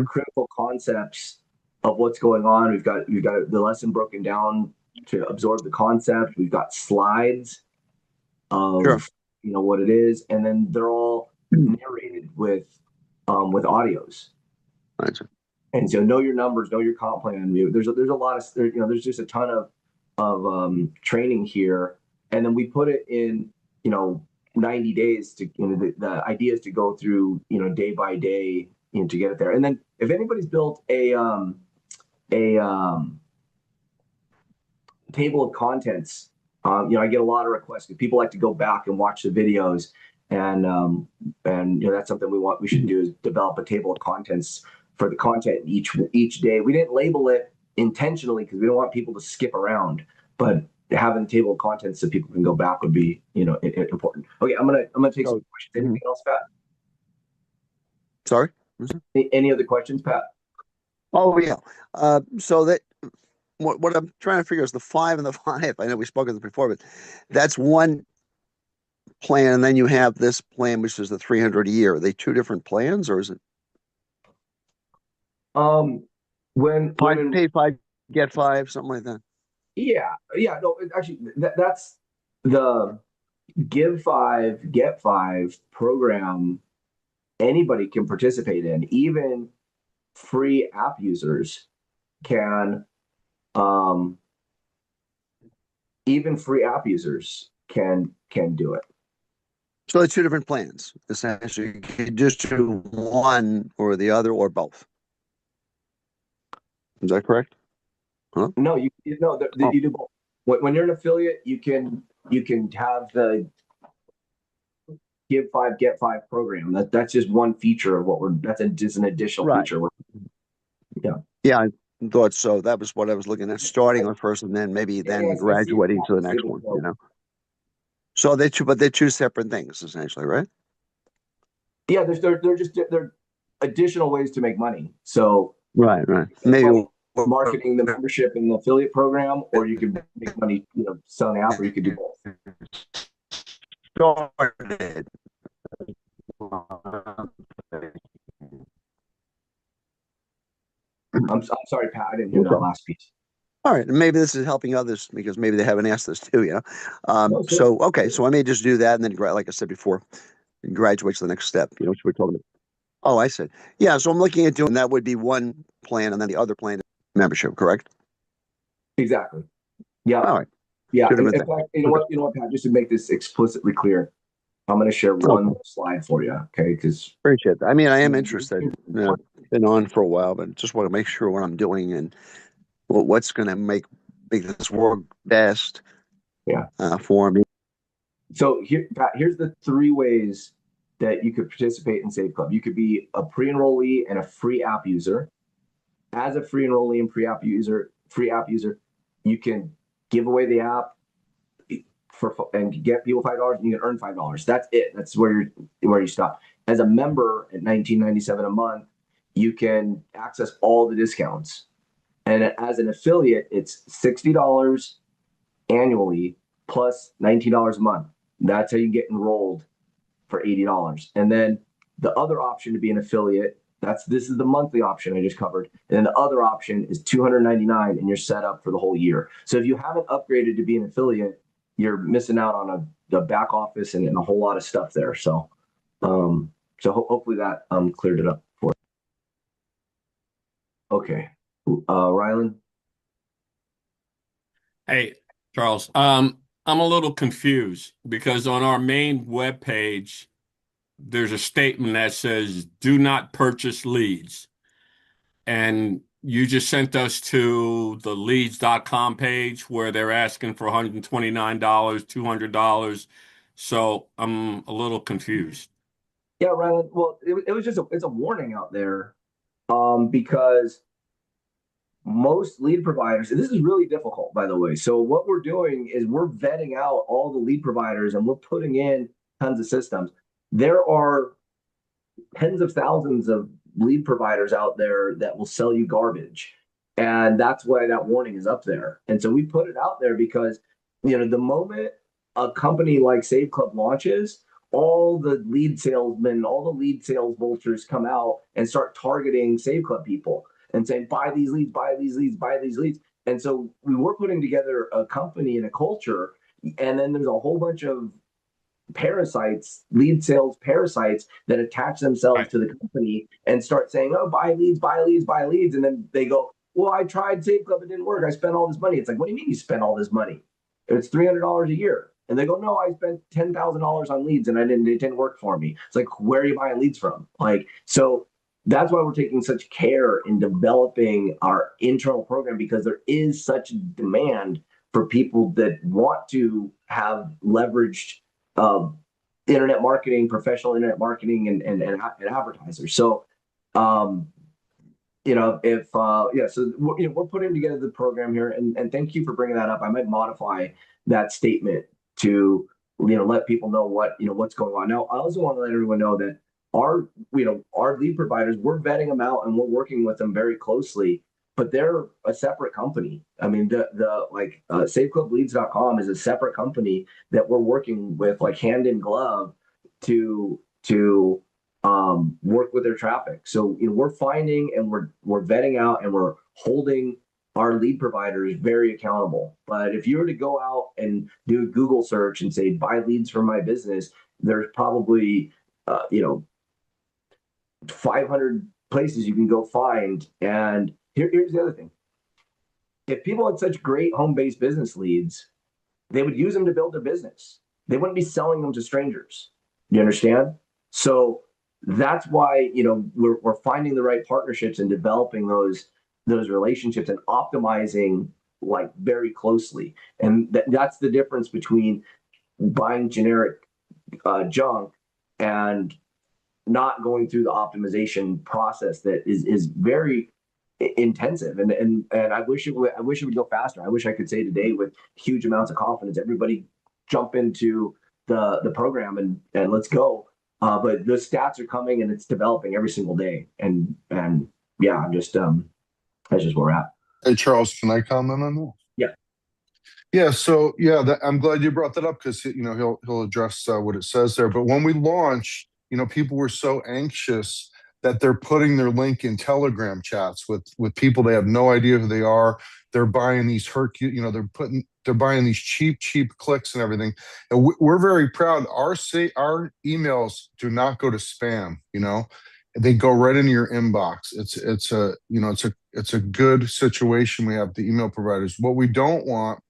critical concepts of what's going on. We've got the lesson broken down to absorb the concept. We've got slides of, Sure. what it is. And then they're all narrated with audios. Right. And so know your numbers, know your comp plan. There's a lot of, there's just a ton of training here. And then we put it in, 90 days to, the idea is to go through, day by day, to get it there. And then if anybody's built a table of contents, I get a lot of requests because people like to go back and watch the videos, and that's something we should do, is develop a table of contents for the content each day. We didn't label it intentionally because we don't want people to skip around, but having a table of contents so people can go back would be, important. Okay, I'm gonna take some questions. Anything else, Pat? Sorry? Any other questions, Pat? Oh, yeah. So that what I'm trying to figure is the 5 and the 5. I know we spoke of this before, but that's one plan, and then you have this plan, which is the 300 a year. Are they two different plans, or is it? When Pay 5, get 5, something like that. Yeah, no, actually, that's the Give 5, Get 5 program. Anybody can participate in. Even free app users can. Even free app users can do it. So it's two different plans. Essentially, you can just do one or the other or both. Is that correct? Huh? No, you do both. When you're an affiliate, you can have the Give 5, Get 5 program. That's just one feature of that's just an additional feature. Yeah, I thought so. That was what I was looking at, starting on first and then maybe graduating to the next one, So they're two separate things, essentially, right? Yeah, they're additional ways to make money. So right. Maybe marketing the membership in the affiliate program, or you can make money, selling the app, or you could do both. Started. I'm sorry, Pat. I didn't hear that last piece. All right, and maybe this is helping others because maybe they haven't asked this too, So I may just do that, and then, like I said before, graduate to the next step. What we're talking about. Oh, I said, yeah. So I'm looking at doing that. Would be one plan, and then the other plan is membership, correct? Exactly. Yeah. All right. Yeah. In fact, you know what, Pat? Just to make this explicitly clear, I'm going to share one slide for you, okay? Because appreciate that. I mean, I am interested. Been on for a while, but just want to make sure what I'm doing and what's going to make this work best. For me. So Pat, here's the 3 ways that you could participate in Save Club. You could be a pre-enrollee and a free app user. As a free enrollee and free app user, you can give away the app and get people $5, and you can earn $5. That's it. That's where you stop. As a member at $19.97 a month, you can access all the discounts. And as an affiliate, it's $60 annually plus $19 a month. That's how you get enrolled for $80. And then the other option to be an affiliate, this is the monthly option I just covered. And then the other option is $299, and you're set up for the whole year. So if you haven't upgraded to be an affiliate, you're missing out on the back office and a whole lot of stuff there. So, hopefully that cleared it up for you. Okay, Rylan. Hey, Charles. I'm a little confused because on our main webpage, there's a statement that says, do not purchase leads. And you just sent us to the leads.com page where they're asking for $129, $200. So I'm a little confused. Yeah, Rylan. Well, it was just it's a warning out there, because most lead providers, and this is really difficult, by the way. So what we're doing is we're vetting out all the lead providers, and we're putting in tons of systems. There are tens of thousands of lead providers out there that will sell you garbage. And that's why that warning is up there. And so we put it out there because, the moment a company like Save Club launches, all the lead salesmen, all the lead sales vultures come out and start targeting Save Club people and saying, buy these leads, buy these leads, buy these leads. And so we were putting together a company and a culture. And then there's a whole bunch of parasites, lead sales parasites that attach themselves to the company and start saying, oh, buy leads, buy leads, buy leads. And then they go, well, I tried Save Club, it didn't work. I spent all this money. It's like, what do you mean you spent all this money? It's $300 a year. And they go, no, I spent $10,000 on leads and it didn't work for me. It's like, where are you buying leads from? So that's why we're taking such care in developing our internal program, because there is such demand for people that want to have leveraged internet marketing, professional internet marketing, and advertisers. So, so we're putting together the program here, and thank you for bringing that up. I might modify that statement to let people know what's going on. Now, I also want to let everyone know that our lead providers, we're vetting them out and we're working with them very closely, but they're a separate company. I mean, SaveClubLeads.com is a separate company that we're working with, like hand in glove, to work with their traffic. So we're finding and we're vetting out and we're holding our lead providers very accountable. But if you were to go out and do a Google search and say buy leads for my business, there's probably 500 places you can go find. And here's the other thing. If people had such great home-based business leads, they would use them to build their business. They wouldn't be selling them to strangers. You understand? So that's why we're finding the right partnerships and developing those relationships and optimizing like very closely. And that's the difference between buying generic junk and not going through the optimization process that is very intensive. And I wish it would go faster. I wish I could say today with huge amounts of confidence, everybody jump into the program and let's go. But the stats are coming and it's developing every single day. And yeah, I'm just that's just where we're at. Hey, Charles, can I comment on that? Yeah. Yeah. So yeah, I'm glad you brought that up because he'll address what it says there. But when we launched, people were so anxious that they're putting their link in Telegram chats with people they have no idea who they are. They're buying these they're buying these cheap clicks and everything. And we're very proud. Our emails do not go to spam. They go right into your inbox. It's a good situation. We have the email providers. What we don't want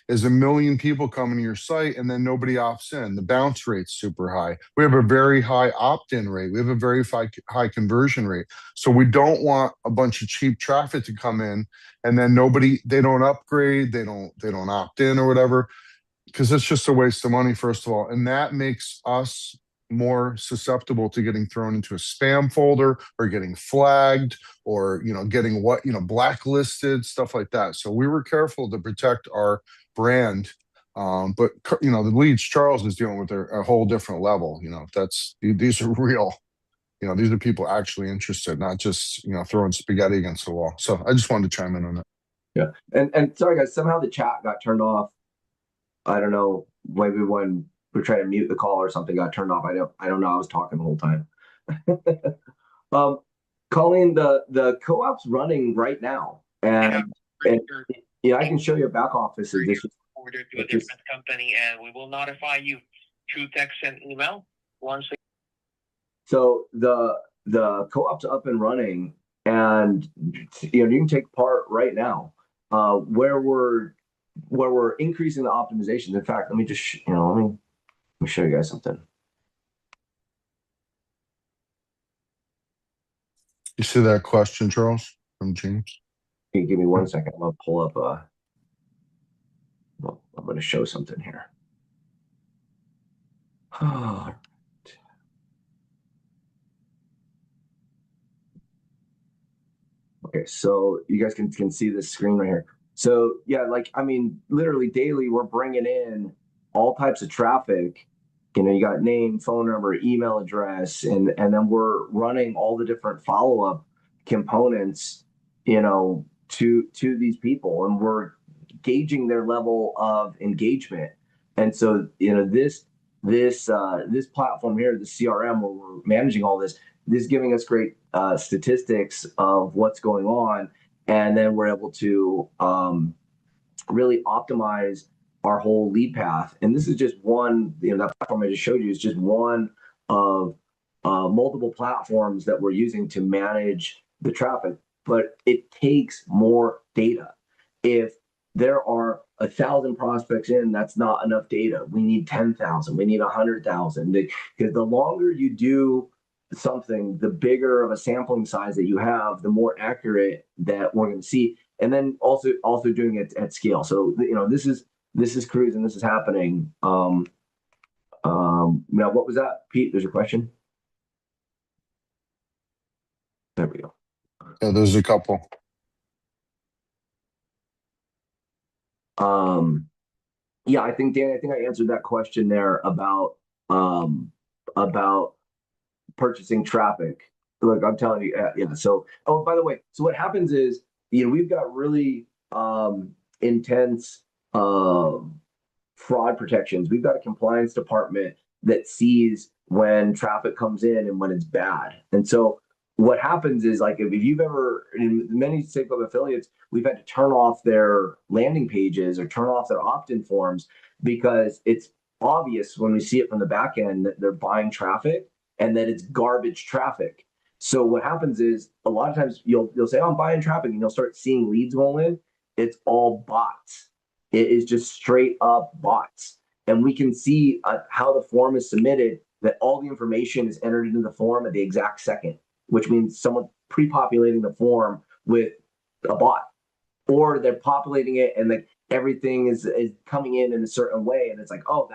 is a million people coming to your site and then nobody opts in. The bounce rate's super high. We have a very high opt-in rate. We have a very high conversion rate. So we don't want a bunch of cheap traffic to come in and then they don't upgrade, they don't opt in or whatever, because it's just a waste of money, first of all. And that makes us more susceptible to getting thrown into a spam folder or getting flagged or getting blacklisted, stuff like that. So we were careful to protect our brand, but the leads Charles is dealing with a whole different level. These are real. These are people actually interested, not just throwing spaghetti against the wall. So I just wanted to chime in on that. Yeah, and sorry guys, somehow the chat got turned off. I don't know, maybe when we're trying to mute the call or something got turned off. I don't know. I was talking the whole time. Colleen, the co-op's running right now, and I can show you a back office. Order to a different company, and we will notify you through text and email once. So the co-op's up and running, and you can take part right now. Where we're increasing the optimizations. In fact, let me just let me show you guys something. You see that question, Charles, from James? Can you give me 1 second? I'm gonna pull up I'm gonna show something here. Okay, so you guys can see this screen right here. So yeah, literally daily we're bringing in all types of traffic you got name, phone number, email address, and then we're running all the different follow-up components, to these people, and we're gauging their level of engagement. And so, this platform here, the CRM, where we're managing all this is giving us great statistics of what's going on, and then we're able to really optimize our whole lead path. And this is just one, that platform I just showed you is just one of multiple platforms that we're using to manage the traffic. But it takes more data. If there are 1,000 prospects in, that's not enough data. We need 10,000. We need 100,000. Because the longer you do something, the bigger of a sampling size that you have, the more accurate that we're going to see. And then also doing it at scale. So this is cruise, and this is happening. Now, what was that, Pete? There's a question. There we go. Yeah, there's a couple. Yeah, I think, Danny, I answered that question there about purchasing traffic. Look, I'm telling you, yeah. So, oh, by the way, so what happens is, we've got really intense fraud protections. We've got a compliance department that sees when traffic comes in and when it's bad. And so what happens is, like, if you've ever, in many Save Club affiliates, we've had to turn off their landing pages or turn off their opt-in forms because it's obvious when we see it from the back end that they're buying traffic and that it's garbage traffic. So what happens is, a lot of times you'll say, oh, I'm buying traffic, and you'll start seeing leads roll in. It's all bots. It is just straight up bots. And we can see how the form is submitted, that all the information is entered into the form at the exact second, which means someone pre-populating the form with a bot, or they're populating it and everything is coming in a certain way, and it's like, oh,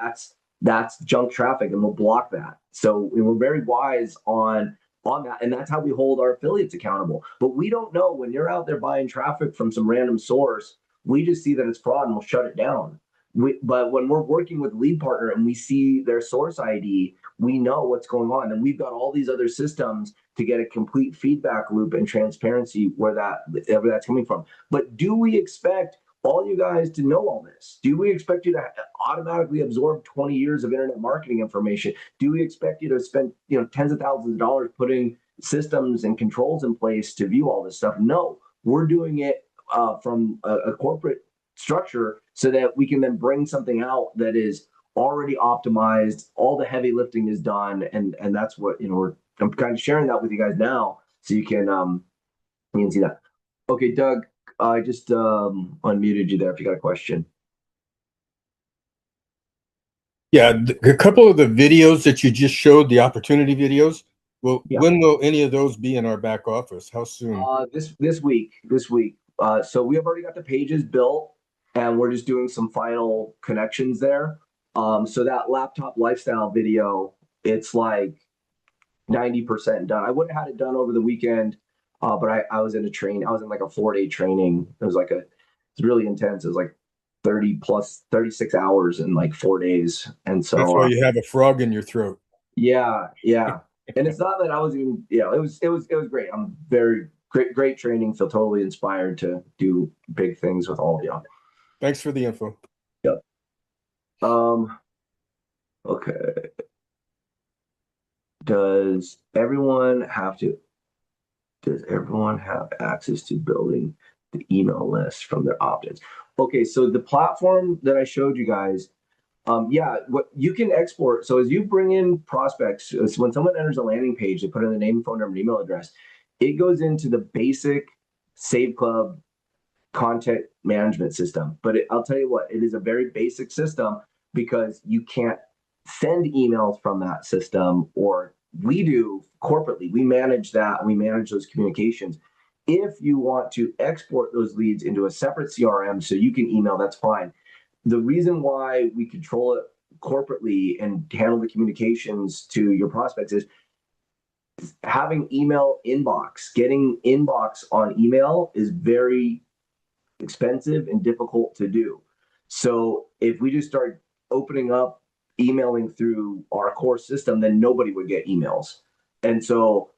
that's junk traffic, and we'll block that. So we're very wise on that, and that's how we hold our affiliates accountable. But we don't know when you're out there buying traffic from some random source. We just see that it's fraud and we'll shut it down. But when we're working with lead partner and we see their source ID, we know what's going on, and we've got all these other systems to get a complete feedback loop and transparency wherever that's coming from. But do we expect all you guys to know all this? Do we expect you to automatically absorb 20 years of internet marketing information? Do we expect you to spend tens of thousands of dollars putting systems and controls in place to view all this stuff? No, we're doing it from a corporate structure so that we can then bring something out that is already optimized. All the heavy lifting is done, and that's what I'm kind of sharing that with you guys now, so you can see that. Okay, Doug, I just unmuted you there if you got a question. Yeah, a couple of the videos that you just showed, the opportunity videos. Well, Yeah. When will any of those be in our back office? How soon? This week. So we have already got the pages built, and we're just doing some final connections there. So that laptop lifestyle video, it's like 90% done. I would have had it done over the weekend, but I was in a train. I was in like a 4-day training. It was it's really intense. It was like 36 hours in like 4 days. And so that's why you have a frog in your throat. Yeah. And it's not that I was even, it was great. I'm very great training. Feel totally inspired to do big things with all of you. Thanks for the info. Yep. Okay. Does everyone have access to building the email list from their opt-ins? Okay, so the platform that I showed you guys, what you can export. So as you bring in prospects, so when someone enters a landing page, they put in the name, phone number, and email address. It goes into the basic Save Club content management system. But I'll tell you what, it is a very basic system because you can't send emails from that system, or we do corporately. We manage that. We manage those communications. If you want to export those leads into a separate CRM so you can email, that's fine. The reason why we control it corporately and handle the communications to your prospects is having email inbox. Getting inbox on email is very expensive and difficult to do. So if we just start opening up emailing through our core system, then nobody would get emails. And so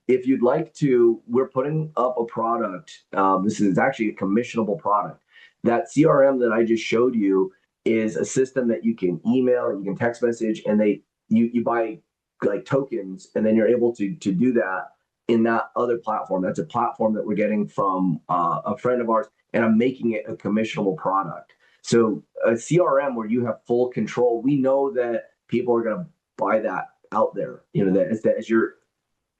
if you'd like to, we're putting up a product. This is actually a commissionable product. That CRM that I just showed you is a system that you can email, you can text message, and you buy like tokens, and then you're able to do that in that other platform. That's a platform that we're getting from a friend of ours, and I'm making it a commissionable product. So a CRM where you have full control, we know that people are going to buy that out there. You know, that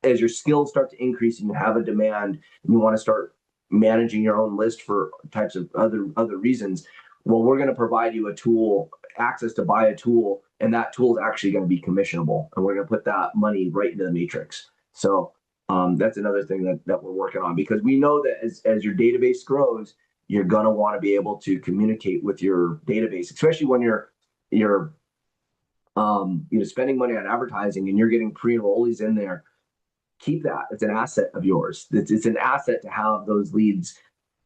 as your skills start to increase and you have a demand and you want to start managing your own list for types of other reasons, well, we're going to provide you a tool, access to buy a tool, and that tool is actually going to be commissionable, and we're going to put that money right into the matrix. So that's another thing that we're working on, because we know that as your database grows, you're going to want to be able to communicate with your database, especially when you're spending money on advertising and you're getting pre-enrollees in there. Keep that. It's an asset of yours. It's an asset to have those leads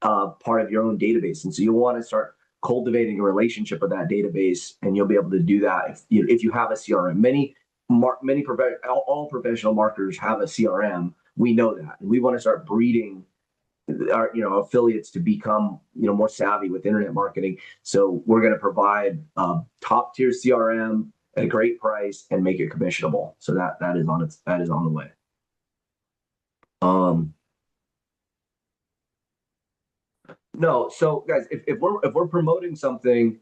part of your own database. And so you'll want to start cultivating a relationship with that database, and you'll be able to do that if you have a CRM. All professional marketers have a CRM. We know that. And we want to start breeding our affiliates to become more savvy with internet marketing. So we're going to provide top tier CRM at a great price and make it commissionable. So that is on the way. No, so guys, if we're promoting something,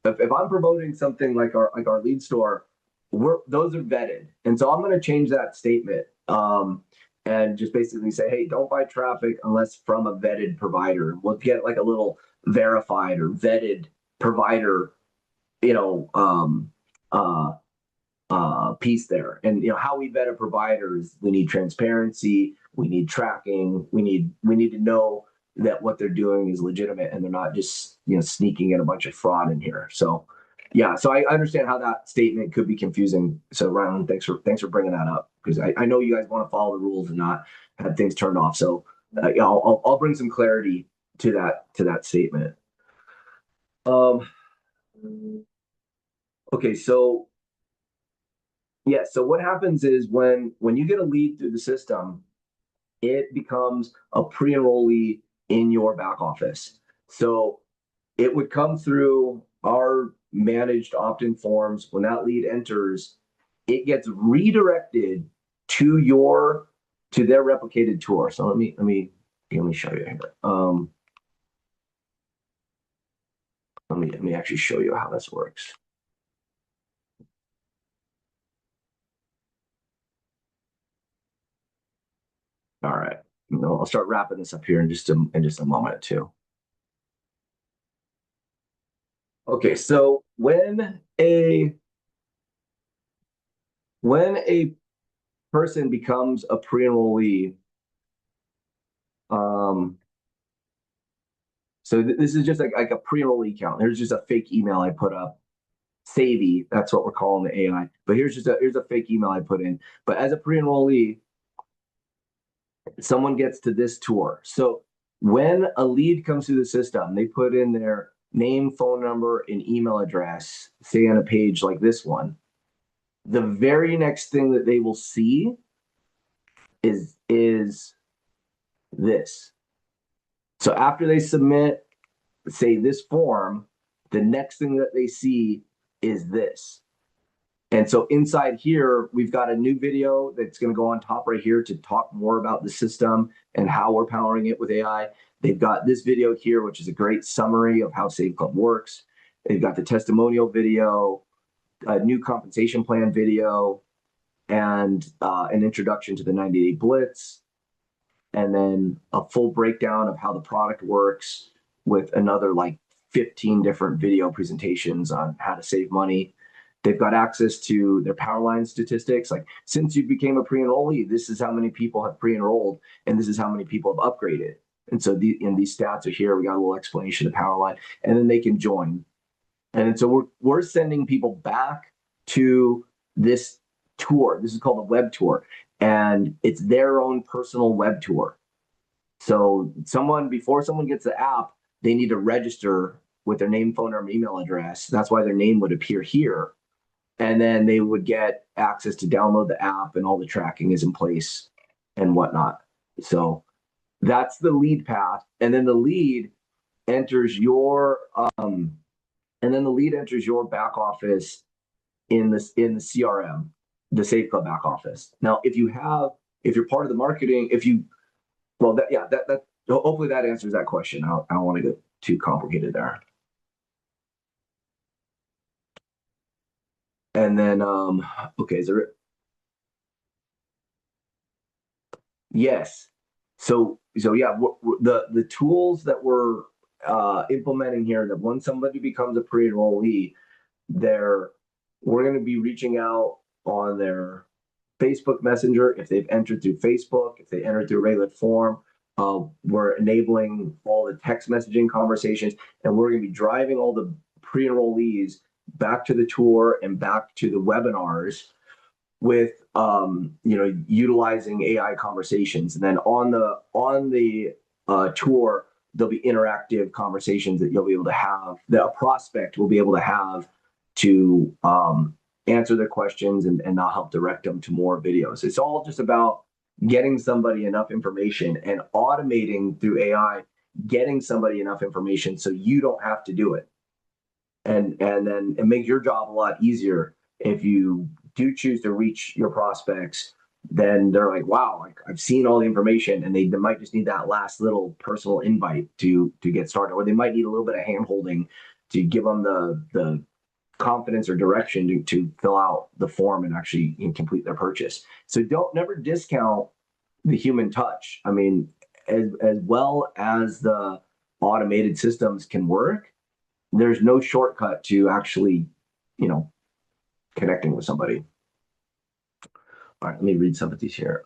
if I'm promoting something like our lead store, those are vetted, and so I'm going to change that statement, and just basically say, hey, don't buy traffic unless from a vetted provider. We'll get like a little verified or vetted provider, piece there. And how we vet a provider is we need transparency, we need tracking, we need to know that what they're doing is legitimate and they're not just sneaking in a bunch of fraud in here. So yeah, so I understand how that statement could be confusing. So Ryan, thanks for bringing that up, because I know you guys want to follow the rules and not have things turned off. So I'll bring some clarity to that statement. Okay, so yeah, so what happens is when you get a lead through the system, it becomes a pre-enrollee in your back office. So it would come through our managed opt-in forms. When that lead enters, it gets redirected to their replicated tour. So let me show you here. Let me actually show you how this works. All right, I'll start wrapping this up here in just a moment or two. Okay, so when a person becomes a pre-enrollee, so this is just like a pre-enrollee account. There's just a fake email I put up. Savvy, that's what we're calling the AI. But here's a fake email I put in. But as a pre-enrollee, someone gets to this tour. So when a lead comes through the system, they put in their name, phone number, and email address, say on a page like this one. The very next thing that they will see is this. So after they submit, say, this form, the next thing that they see is this. And so inside here, we've got a new video that's going to go on top right here to talk more about the system and how we're powering it with AI. They've got this video here, which is a great summary of how Save Club works. They've got the testimonial video, a new compensation plan video, and an introduction to the 90-day blitz, and then a full breakdown of how the product works with another like 15 different video presentations on how to save money. They've got access to their Powerline statistics. Like, since you became a pre-enrollee, this is how many people have pre-enrolled, and this is how many people have upgraded. And so these stats are here. We got a little explanation of Powerline, and then they can join. And then so we're sending people back to this tour. This is called a web tour, and it's their own personal web tour. So before someone gets the app, they need to register with their name, phone number, email address. That's why their name would appear here. and then they would get access to download the app, and all the tracking is in place and whatnot. So that's the lead path, and then the lead enters your back office in the CRM, the Save Club back office. Now, if you're part of the marketing, hopefully that answers that question. I don't want to get too complicated there. And then, okay, is there? Yes. So yeah, the tools that we're implementing here, that when somebody becomes a pre-enrollee, we're going to be reaching out on their Facebook Messenger if they've entered through Facebook, if they entered through a regular form. We're enabling all the text messaging conversations, and we're going to be driving all the pre-enrollees back to the tour and back to the webinars with utilizing AI conversations. And then on the tour, there'll be interactive conversations that you'll be able to have, that a prospect will be able to have to answer their questions, and I'll help direct them to more videos. It's all just about getting somebody enough information and automating through AI, getting somebody enough information so you don't have to do it. And then it makes your job a lot easier. If you do choose to reach your prospects, then they're like, wow, I've seen all the information, and they might just need that last little personal invite to get started, or they might need a little bit of hand holding to give them the confidence or direction to fill out the form and actually complete their purchase. So never discount the human touch. I mean, as well as the automated systems can work, there's no shortcut to actually, connecting with somebody. All right, let me read some of these here.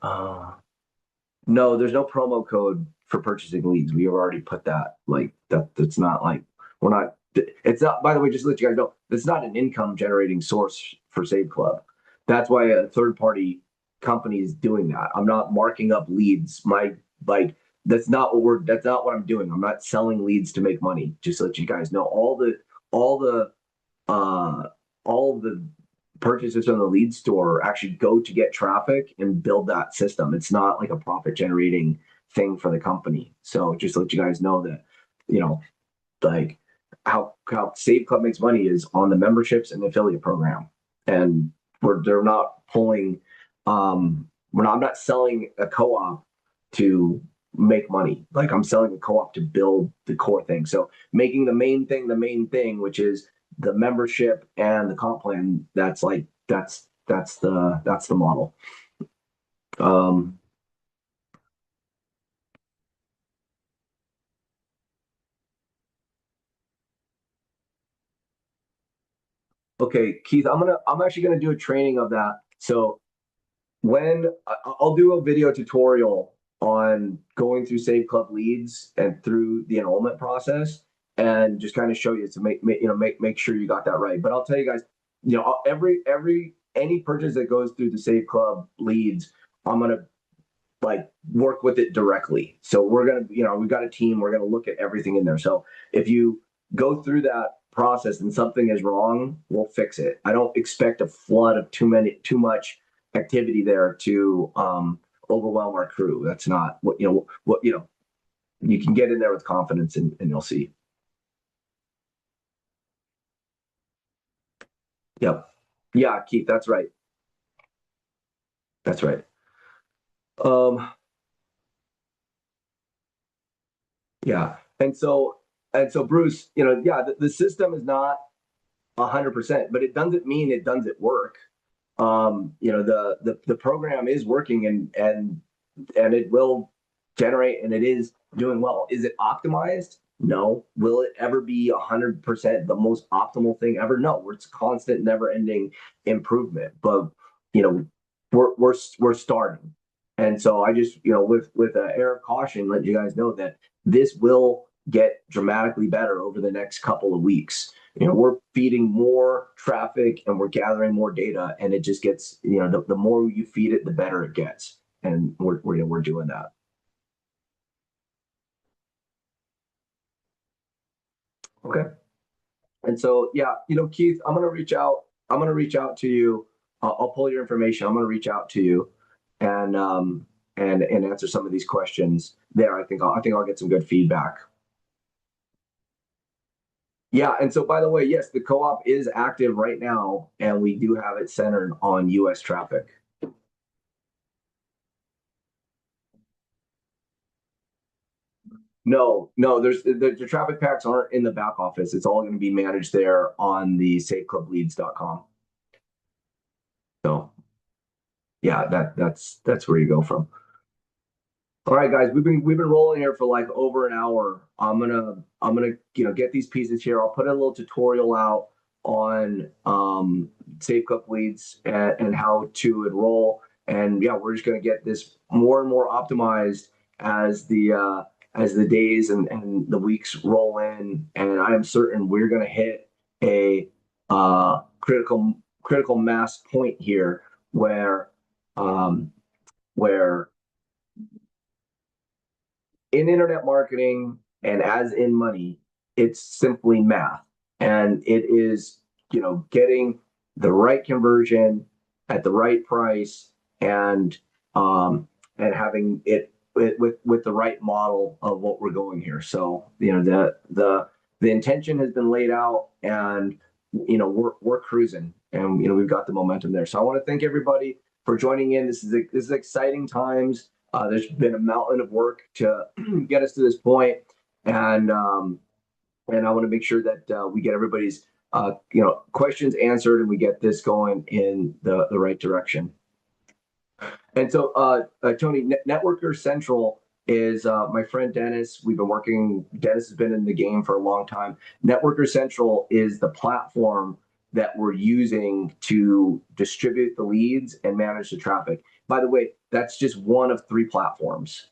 No, there's no promo code for purchasing leads. We have already put that. That's not like, we're not. It's not. By the way, just to let you guys know, it's not an income generating source for Save Club. That's why a third party company is doing that. I'm not marking up leads. That's not what I'm doing. I'm not selling leads to make money. Just to let you guys know, all the purchases from the lead store actually go to get traffic and build that system. It's not like a profit generating thing for the company. So just to let you guys know that, like how Save Club makes money is on the memberships and the affiliate program. And they're not pulling, I'm not selling a co-op to make money. Like, I'm selling a co-op to build the core thing. So making the main thing, which is the membership and the comp plan, that's the model. Okay, Keith, I'm actually gonna do a training of that. So when I'll do a video tutorial on going through Save Club leads and through the enrollment process, and just kind of show you to make sure you got that right. But I'll tell you guys, any purchase that goes through the Save Club leads, I'm gonna work with it directly. So we're gonna, we've got a team. We're gonna look at everything in there. So if you go through that process and something is wrong, we'll fix it. I don't expect a flood of too much activity there to overwhelm our crew. That's not what you can get in there with confidence, and you'll see. Yep. Yeah, Keith, that's right. That's right. Yeah. And so Bruce, the system is not 100%, but it doesn't mean it doesn't work. The program is working, and it will generate, and it is doing well. Is it optimized? No. Will it ever be 100% the most optimal thing ever? No. It's constant, never-ending improvement. But we're starting, and so I just with an air of caution, let you guys know that this will get dramatically better over the next couple of weeks. We're feeding more traffic and we're gathering more data, and it just gets, the more you feed it, the better it gets. And we're doing that. Okay. And so, yeah, Keith, I'm going to reach out I'm going to reach out to you. I'll pull your information. I'm going to reach out to you and answer some of these questions there. I think I'll get some good feedback. Yeah, and so by the way, yes, the co-op is active right now, and we do have it centered on U.S. traffic. No, there's the traffic packs aren't in the back office. It's all going to be managed there on the safeclubleads.com. So yeah, that's where you go from. All right, guys, we've been rolling here for like over an hour. I'm gonna get these pieces here. I'll put a little tutorial out on Safe Club Leads and how to enroll. And yeah, we're just gonna get this more and more optimized as the days and the weeks roll in. And I am certain we're gonna hit a critical mass point here where where in internet marketing and as in money, it's simply math. And it is, getting the right conversion at the right price and having it with the right model of what we're going here. So, the intention has been laid out and we're cruising and we've got the momentum there. So I want to thank everybody for joining in. This is exciting times. There's been a mountain of work to get us to this point, and I want to make sure that we get everybody's questions answered and we get this going in the right direction. And so, Tony, Networker Central is my friend Dennis. Dennis has been in the game for a long time. Networker Central is the platform that we're using to distribute the leads and manage the traffic. By the way, that's just one of 3 platforms.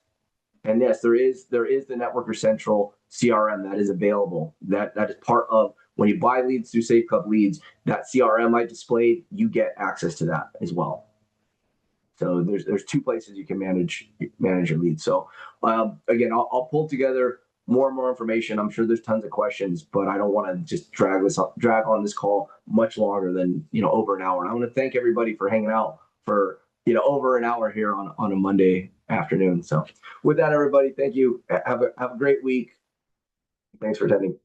And yes, there is the Networker Central CRM that is available. That is part of when you buy leads through Safe Club Leads, that CRM I displayed, you get access to that as well. So there's 2 places you can manage your leads. So again, I'll pull together more and more information. I'm sure there's tons of questions, but I don't want to just drag on this call much longer than over an hour. And I want to thank everybody for hanging out for over an hour here on a Monday afternoon. So with that, everybody, thank you. Have a great week. Thanks for attending.